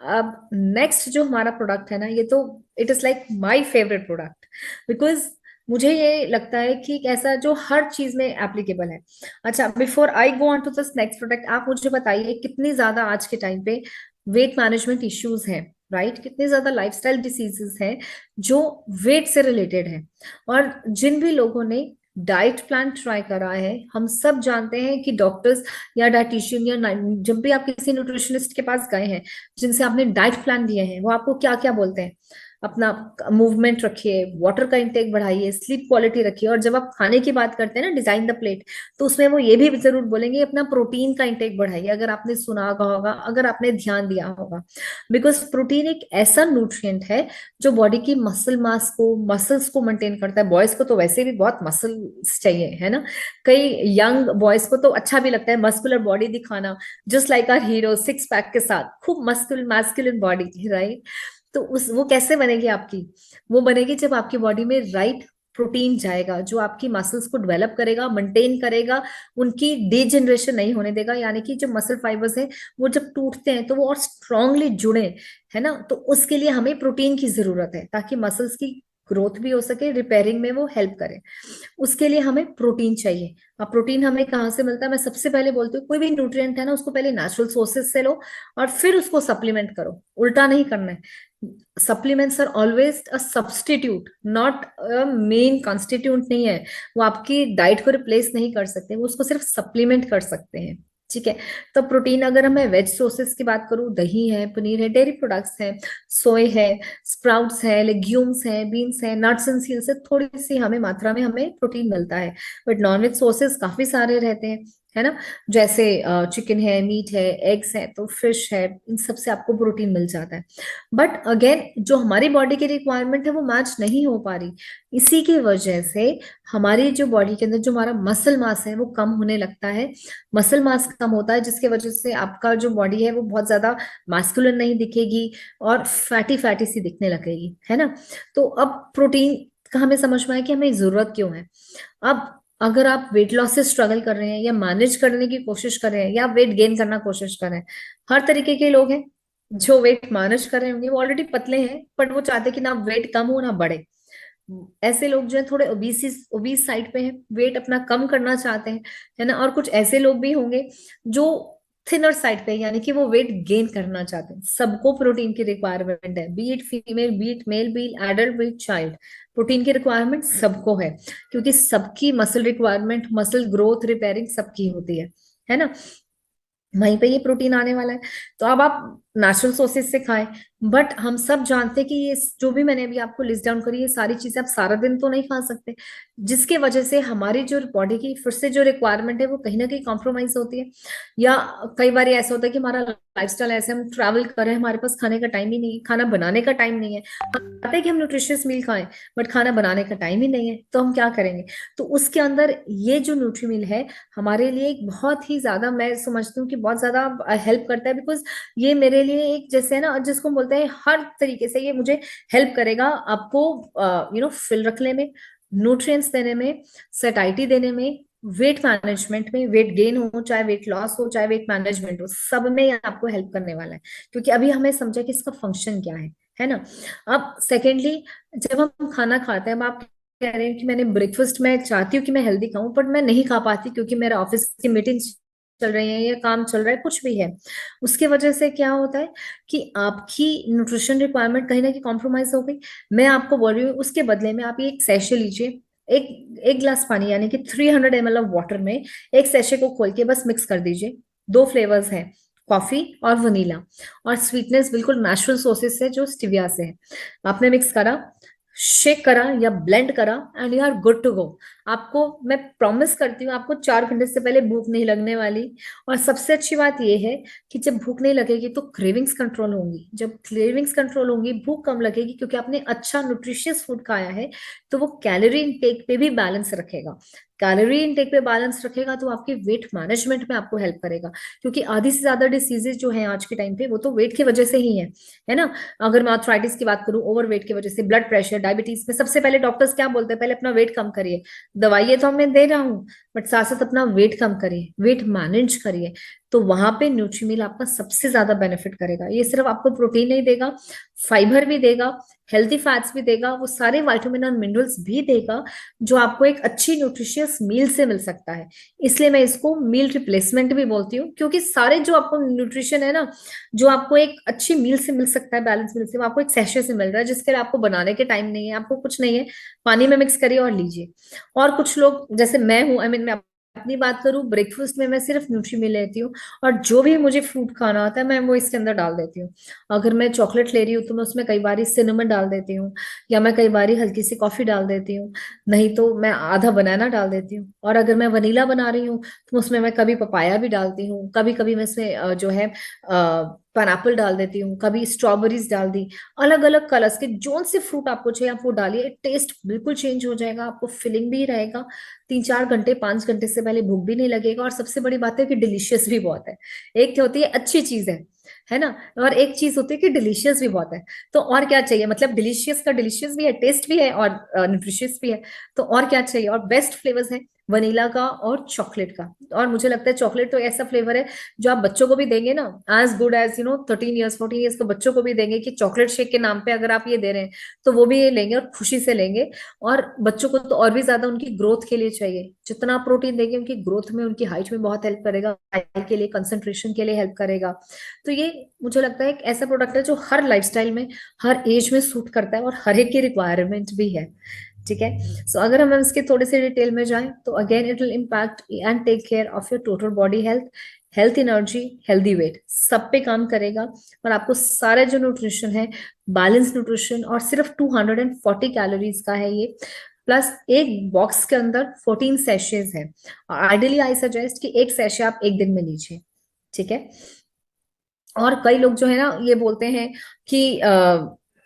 अब नेक्स्ट जो हमारा प्रोडक्ट है ना, ये तो it is like my favourite product, because मुझे ये लगता है कि एक ऐसा जो हर चीज में एप्लीकेबल है। अच्छा, before I go on to this next product, आप मुझे बताइए कितनी ज्यादा आज के टाइम पे वेट मैनेजमेंट इश्यूज हैं, राइट, कितने ज्यादा लाइफस्टाइल डिसीजेस हैं जो वेट से रिलेटेड है। और जिन भी लोगों ने डाइट प्लान ट्राई करा है, हम सब जानते हैं कि डॉक्टर्स या डाइटिशियन, या जब भी आप किसी न्यूट्रिशनिस्ट के पास गए हैं, जिनसे आपने डाइट प्लान दिए हैं, वो आपको क्या क्या बोलते हैं, अपना मूवमेंट रखिए, वाटर का इंटेक बढ़ाइए, स्लीप क्वालिटी रखिए, और जब आप खाने की बात करते हैं ना, डिजाइन द प्लेट, तो उसमें वो ये भी जरूर बोलेंगे अपना प्रोटीन का इंटेक बढ़ाइए, अगर आपने सुना होगा, अगर आपने ध्यान दिया होगा। बिकॉज प्रोटीन एक ऐसा न्यूट्रिएंट है जो बॉडी की मसल मास को, मसल्स को मेंटेन करता है। बॉयज को तो वैसे भी बहुत मसल्स चाहिए, है ना, कई यंग बॉयज को तो अच्छा भी लगता है मस्कुलर बॉडी दिखाना, just like our hero, six pack के साथ, खूब मैस्कुलिन बॉडी, राइट। तो उस वो कैसे बनेगी आपकी, वो बनेगी जब आपकी बॉडी में राइट प्रोटीन जाएगा, जो आपकी मसल्स को डेवलप करेगा, मेंटेन करेगा, उनकी डीजनरेशन नहीं होने देगा, यानी कि जो मसल फाइबर्स हैं वो जब टूटते हैं तो वो और स्ट्रांगली जुड़े, है ना। तो उसके लिए हमें प्रोटीन की जरूरत है, ताकि मसल्स की ग्रोथ भी हो सके, रिपेयरिंग में वो हेल्प करे। उसके लिए हमें प्रोटीन चाहिए। अब प्रोटीन हमें कहाँ से मिलता है, मैं सबसे पहले बोलती हूँ, कोई भी न्यूट्रिएंट है ना, उसको पहले नेचुरल सोर्सेज से लो, और फिर उसको सप्लीमेंट करो, उल्टा नहीं करना है। Supplements are always a substitute, not a main constituent नहीं है, वो आपकी डाइट को रिप्लेस नहीं कर सकते, वो उसको सिर्फ सप्लीमेंट कर सकते हैं। ठीक है। तो प्रोटीन अगर मैं वेज सोर्सेस की बात करूं, दही है, पनीर है, डेयरी प्रोडक्ट्स है, सोए है, स्प्राउट्स है, लेग्यूम्स है, बीन्स है, नट्स एंड सीड्स से थोड़ी सी हमें मात्रा में हमें प्रोटीन मिलता है। बट नॉनवेज सोर्सेस काफी सारे रहते हैं, है ना, जैसे चिकन है, मीट है, एग्स है, तो फिश है, इन सब से आपको प्रोटीन मिल जाता है। बट अगेन जो हमारी बॉडी की रिक्वायरमेंट है वो मैच नहीं हो पा रही। इसी की वजह से हमारी जो बॉडी के अंदर जो हमारा मसल मास है वो कम होने लगता है। मसल मास कम होता है जिसकी वजह से आपका जो बॉडी है वो बहुत ज्यादा मास्कुलर नहीं दिखेगी और फैटी फैटी सी दिखने लगेगी, है ना। तो अब प्रोटीन का हमें समझ में आया कि हमें जरूरत क्यों है। अब अगर आप वेट लॉस से स्ट्रगल कर रहे हैं या मैनेज करने की कोशिश कर रहे हैं या वेट गेन करना कोशिश कर रहे हैं, हर तरीके के लोग हैं। जो वेट मैनेज कर रहे होंगे वो ऑलरेडी पतले हैं, बट वो चाहते कि ना वेट कम हो ना बढ़े। ऐसे लोग जो है थोड़े ओबीस साइड पे हैं, वेट अपना कम करना चाहते हैं, है ना। और कुछ ऐसे लोग भी होंगे जो थिनर साइड पे है, यानी कि वो वेट गेन करना चाहते हैं। सबको प्रोटीन की रिक्वायरमेंट है, be it female, be it male, be it adult, be it child. Protein की रिक्वायरमेंट सबको है, क्योंकि सबकी muscle requirement, muscle growth, repairing सबकी होती है ना। वहीं पे ये प्रोटीन आने वाला है। तो अब आप नेचुरल सोर्सेज से खाएं। बट हम सब जानते हैं कि ये जो भी मैंने अभी आपको लिस्ट डाउन करी, ये सारी चीजें आप सारा दिन तो नहीं खा सकते, जिसके वजह से हमारी जो बॉडी की फिर से जो रिक्वायरमेंट है वो कहीं ना कहीं कॉम्प्रोमाइज होती है। या कई बार ऐसा होता है कि हमारा लाइफस्टाइल ऐसे, हम ट्रैवल कर रहे हैं, हमारे पास खाने का टाइम ही नहीं है, खाना बनाने का टाइम नहीं है। हम चाहते हैं कि हम न्यूट्रिशियस मील खाएं, बट खाना बनाने का टाइम ही नहीं है, तो हम क्या करेंगे। तो उसके अंदर ये जो न्यूट्री मील है हमारे लिए एक बहुत ही ज्यादा, मैं समझती हूँ कि बहुत ज्यादा हेल्प करता है। बिकॉज ये मेरे लिए एक जैसे है ना, जिसको हम बोलते हैं हर तरीके से ये मुझे हेल्प करेगा आपको फिल रखने में, न्यूट्रिएंट्स देने में, सैटिस्फैक्शन देने में, वेट मैनेजमेंट में, वेट गेन हो चाहे वेट लॉस हो चाहे वेट मैनेजमेंट हो, सब में ये आपको हेल्प करने वाला है। क्योंकि अभी हमें समझा कि इसका फंक्शन क्या है ना। अब सेकेंडली, जब हम खाना खाते हैं, अब आप कह रहे हैं कि मैंने ब्रेकफास्ट में चाहती हूँ कि मैं हेल्दी खाऊं, पर मैं नहीं खा पाती क्योंकि मेरा ऑफिस की मीटिंग्स चल रही है या काम चल रहा है, कुछ भी है। उसके वजह से क्या होता है कि आपकी न्यूट्रिशन रिक्वायरमेंट कहीं ना कहीं कॉम्प्रोमाइज हो गई। मैं आपको बोल रही हूँ उसके बदले में आप ये एक सैशे लीजिए, एक एक गिलास पानी यानी कि 300 ml ऑफ वाटर में एक सैशे को खोल के बस मिक्स कर दीजिए। दो फ्लेवर्स हैं, कॉफी और वनीला, और स्वीटनेस बिल्कुल नेचुरल सोर्सेस से, जो स्टीविया से है। आपने मिक्स करा, शेक करा या ब्लेंड करा, and you are good to go. आपको मैं प्रॉमिस करती हूँ आपको 4 घंटे से पहले भूख नहीं लगने वाली। और सबसे अच्छी बात यह है कि जब भूख नहीं लगेगी तो क्रेविंग्स कंट्रोल होंगी। जब क्रेविंग्स कंट्रोल होंगी, भूख कम लगेगी, क्योंकि आपने अच्छा न्यूट्रिशियस फूड खाया है, तो वो कैलोरी इनटेक पे भी बैलेंस रखेगा। कैलोरी इनटेक पे बैलेंस रखेगा तो आपके वेट मैनेजमेंट में आपको हेल्प करेगा। क्योंकि आधी से ज्यादा डिसीजेज जो है आज के टाइम पे वो तो वेट की वजह से ही है ना। अगर मैं आर्थराइटिस की बात करूं, ओवरवेट की वजह से, ब्लड प्रेशर, डायबिटीज में सबसे पहले डॉक्टर्स क्या बोलते हैं, पहले अपना वेट कम करिए। दवाइयां तो मैं दे रहा हूँ, बट साथ साथ अपना वेट कम करिए, वेट मैनेज करिए। तो वहां पे न्यूट्रीमील आपका सबसे ज्यादा बेनिफिट करेगा। ये सिर्फ आपको प्रोटीन नहीं देगा, फाइबर भी देगा, हेल्थी फैट्स भी देगा, वो सारे विटामिन और मिनरल्स भी देगा जो आपको एक अच्छी न्यूट्रिशियस मील से मिल सकता है। इसलिए मैं इसको मील रिप्लेसमेंट भी बोलती हूँ, क्योंकि सारे जो आपको न्यूट्रिशन है ना, जो आपको एक अच्छी मील से मिल सकता है, बैलेंस मील से, वो आपको एक सैशे से मिल रहा है, जिसके लिए आपको बनाने के टाइम नहीं है, आपको कुछ नहीं है, पानी में मिक्स करिए और लीजिए। और कुछ लोग जैसे मैं हूं, मैं अपनी बात करूं, ब्रेकफास्ट में मैं सिर्फ न्यूट्री मिल लेती हूँ, और जो भी मुझे फ्रूट खाना होता है मैं वो इसके अंदर डाल देती हूँ। अगर मैं चॉकलेट ले रही हूँ तो मैं उसमें कई बार सिनेमन डाल देती हूँ, या मैं कई बार हल्की सी कॉफी डाल देती हूँ, नहीं तो मैं आधा बनाना डाल देती हूँ। और अगर मैं वनीला बना रही हूँ तो उसमें मैं कभी पपाया भी डालती हूँ, कभी कभी मैं इसमें जो है पाइनएप्पल डाल देती हूँ, कभी स्ट्रॉबेरीज डाल दी। अलग अलग कलर्स के जोन से फ्रूट आपको चाहिए आप वो डालिए, टेस्ट बिल्कुल चेंज हो जाएगा, आपको फिलिंग भी रहेगा, 3-4 घंटे 5 घंटे से पहले भूख भी नहीं लगेगा। और सबसे बड़ी बात है कि डिलीशियस भी बहुत है। एक होती है अच्छी चीज है ना, और एक चीज होती है कि डिलीशियस भी बहुत है। तो और क्या चाहिए, मतलब डिलीशियस का डिलीशियस भी है, टेस्ट भी है, और न्यूट्रिशियस भी है। तो और क्या चाहिए। और बेस्ट फ्लेवर्स है वनीला का और चॉकलेट का। और मुझे लगता है चॉकलेट तो ऐसा फ्लेवर है जो आप बच्चों को भी देंगे ना, as good as 13 years 14 years के बच्चों को भी देंगे, कि चॉकलेट शेक के नाम पे अगर आप ये दे रहे हैं तो वो भी ये लेंगे और खुशी से लेंगे। और बच्चों को तो और भी ज्यादा उनकी ग्रोथ के लिए चाहिए, जितना प्रोटीन देंगे उनकी ग्रोथ में, उनकी हाइट में बहुत हेल्प करेगा, के लिए, कंसंट्रेशन के लिए हेल्प करेगा। तो ये मुझे लगता है एक ऐसा प्रोडक्ट है जो हर लाइफस्टाइल में, हर एज में सूट करता है, और हर एक की रिक्वायरमेंट भी है। ठीक है। सो अगर हम इसके थोड़े से डिटेल में जाएं तो again it will impact and take care of your total body health, health, energy, healthy weight, सब पे काम करेगा। और आपको सारे जो न्यूट्रिशन है, बैलेंस न्यूट्रिशन, और सिर्फ 240 कैलोरीज का है ये, प्लस एक बॉक्स के अंदर 14 सेशेज है। आइडियली आई सजेस्ट कि एक सेशे आप एक दिन में लीजिए, ठीक है। और कई लोग जो है ना ये बोलते हैं कि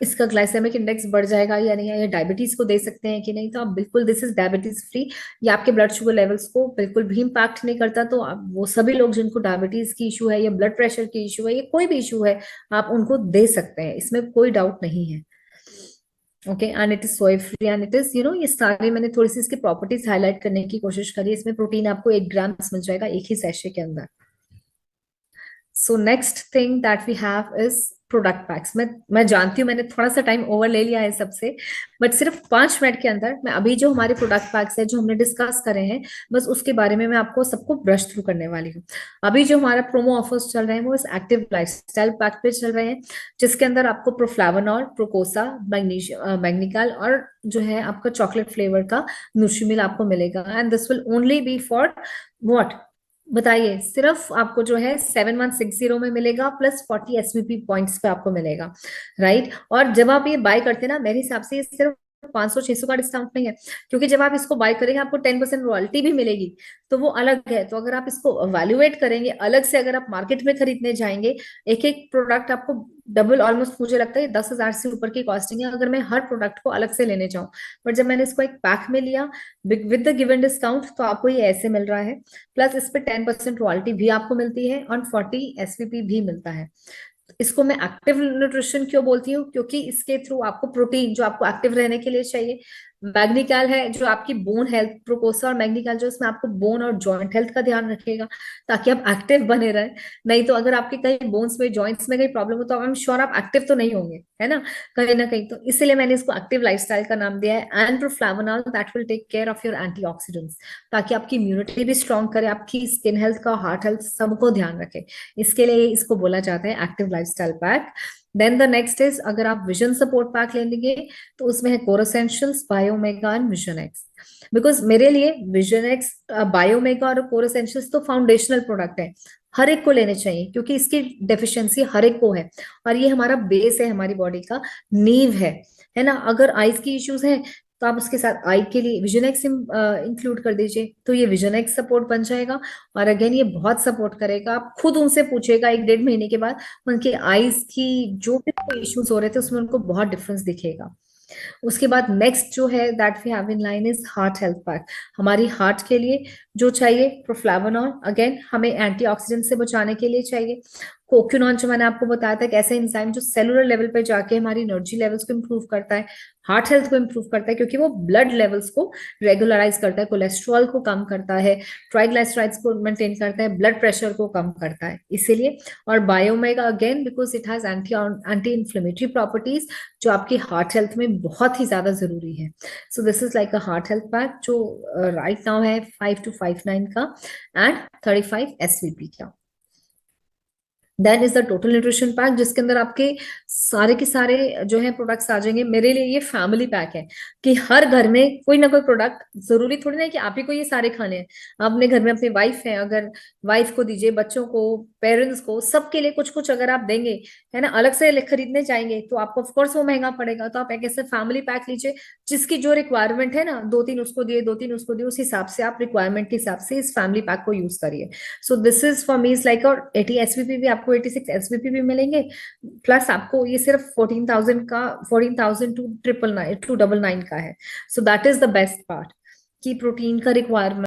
इसका ग्लाइसेमिक इंडेक्स बढ़ जाएगा या नहीं, या डायबिटीज को दे सकते हैं कि नहीं, तो आप बिल्कुल, दिस इज डायबिटीज फ्री। ये आपके ब्लड शुगर लेवल्स को बिल्कुल भी इम्पैक्ट नहीं करता। तो आप वो सभी लोग जिनको डायबिटीज की इशू है, या ब्लड प्रेशर की इशू है, या कोई भी इशू है, आप उनको दे सकते हैं, इसमें कोई डाउट नहीं है। Okay, and it is soy free and it is ये सारे मैंने थोड़ी सी इसकी प्रॉपर्टीज हाईलाइट करने की कोशिश करी। इसमें प्रोटीन आपको 1 ग्राम मिल जाएगा एक ही सेशे के अंदर। So next thing that we have is product packs. मैं जानती हूँ मैंने थोड़ा सा टाइम ओवर ले लिया है सबसे, बट सिर्फ 5 मिनट के अंदर मैं अभी जो हमारे प्रोडक्ट पैक्स है जो हमने डिस्कस करे हैं, बस उसके बारे में मैं आपको सबको ब्रश थ्रू करने वाली हूँ। अभी जो हमारा प्रोमो ऑफर्स चल रहे हैं वो इस एक्टिव लाइफस्टाइल पैक पे चल रहे हैं, जिसके अंदर आपको प्रोफ्लावनॉल, प्रोकोसा, मैग्नीकाल और जो है आपका चॉकलेट फ्लेवर का न्यूट्रीमिल आपको मिलेगा। And this will only be for what, बताइए, सिर्फ आपको जो है 7160 में मिलेगा, प्लस 40 एसवीपी पॉइंट्स पे आपको मिलेगा, राइट। और जब आप ये बाय करते हैं ना, मेरे हिसाब से ये सिर्फ 500-600 का डिस्काउंट नहीं है, क्योंकि जब आप इसको बाय करेंगे आपको 10% रॉयल्टी भी मिलेगी, तो वो अलग है। तो अगर आप इसको वैल्यूएट करेंगे अलग से, अगर आप मार्केट में खरीदने जाएंगे, एक एक प्रोडक्ट आपको डबल, ऑलमोस्ट मुझे लगता है 10,000 से ऊपर की कॉस्टिंग है अगर मैं हर प्रोडक्ट को अलग से लेने जाऊं। बट जब मैंने इसको एक पैक में लिया विद द गिवन डिस्काउंट, तो आपको ये ऐसे मिल रहा है। प्लस इस पे 10% रॉयल्टी भी आपको मिलती है और 40 एसवीपी भी मिलता है। इसको मैं एक्टिव न्यूट्रिशन क्यों बोलती हूँ, क्योंकि इसके थ्रू आपको प्रोटीन जो आपको एक्टिव रहने के लिए चाहिए, मैग्नीकाल है जो आपकी बोन हेल्थ, प्रोकोसा और मैग्नीकाल जो इसमें आपको बोन और जॉइंट हेल्थ का ध्यान रखेगा, ताकि आप एक्टिव बने रहे। नहीं तो अगर आपके कहीं बोन्स में, जॉइंट्स में कहीं प्रॉब्लम हो, तो आई एम श्योर आप एक्टिव तो नहीं होंगे, है ना, कहीं ना कहीं। तो इसलिए मैंने इसको एक्टिव लाइफस्टाइल का नाम दिया है। And Proflavanol that will take care of your antioxidants, ताकि आपकी इम्यूनिटी भी स्ट्रॉन्ग करे, आपकी स्किन हेल्थ का, हार्ट हेल्थ, सबको ध्यान रखे। इसके लिए इसको बोला जाता है active lifestyle pack. Then the next is, अगर आप विजन सपोर्ट पैक लेंगे तो उसमें है core essentials, Biomega and Visionex. Because मेरे लिए विजन एक्स, बायोमेगा और कोर एसेंशियल्स तो फाउंडेशनल प्रोडक्ट है, हर एक को लेने चाहिए, क्योंकि इसकी डेफिशिएंसी हर एक को है, और ये हमारा बेस है, हमारी बॉडी का नींव है ना। अगर आइज की इश्यूज हैं तो आप उसके साथ आई के लिए विजन एक्स इंक्लूड कर दीजिए, तो ये विजन एक्स सपोर्ट बन जाएगा। और अगेन ये बहुत सपोर्ट करेगा। आप खुद उनसे पूछेगा 1-1.5 महीने के बाद, उनके आईज की जो भी इश्यूज हो रहे थे उसमें उनको बहुत डिफरेंस दिखेगा। उसके बाद नेक्स्ट जो है that we have in line is heart health pack. हमारी हार्ट के लिए जो चाहिए, प्रोफ्लावोनॉल अगेन हमें एंटीऑक्सीडेंट से बचाने के लिए चाहिए। कोक्यूनॉन जो मैंने आपको बताया था, कैसे एंजाइम जो सेलुलर लेवल पे जाके हमारी एनर्जी लेवल्स को इंप्रूव करता है, हार्ट हेल्थ को इंप्रूव करता है, क्योंकि वो ब्लड लेवल्स को रेगुलराइज करता है, कोलेस्ट्रॉल को कम करता है, ट्राइग्लिसराइड्स को मेंटेन करता है, ब्लड प्रेशर को कम करता है, इसीलिए। और Biomega again because it has anti inflammatory properties, जो आपकी हार्ट हेल्थ में बहुत ही ज्यादा जरूरी है। So this is like a heart health pack जो राइट नाउ है 5259 का एंड 35 एसवीपी का। Then is the total nutrition pack, जिसके अंदर आपके सारे के सारे जो है प्रोडक्ट्स आ जाएंगे। मेरे लिए ये फैमिली पैक है कि हर घर में कोई ना कोई प्रोडक्ट, जरूरी थोड़ी ना है कि आप ही को ये सारे खाने हैं। आप अपने घर में अपनी वाइफ है, अगर वाइफ को दीजिए, बच्चों को, पेरेंट्स को, सबके लिए कुछ कुछ अगर आप देंगे, है ना, अलग से खरीदने जाएंगे तो आपको ऑफकोर्स वो महंगा पड़ेगा। तो आप एक ऐसे फैमिली पैक लीजिए जिसकी जो रिक्वायरमेंट है ना, 2-3 उसको दिए, 2-3 उसको दिए, उस हिसाब से आप रिक्वायरमेंट के हिसाब से इस फैमिली पैक को यूज करिए। सो this is for me is like, और 80 एसवीपी भी आपको 86 एसवीपी भी मिलेंगे, प्लस आपको ये सिर्फ 14,000 का, 14,000 टू 999 का है। So that is the best part, कि प्रोटीन का रिक्वायरमेंट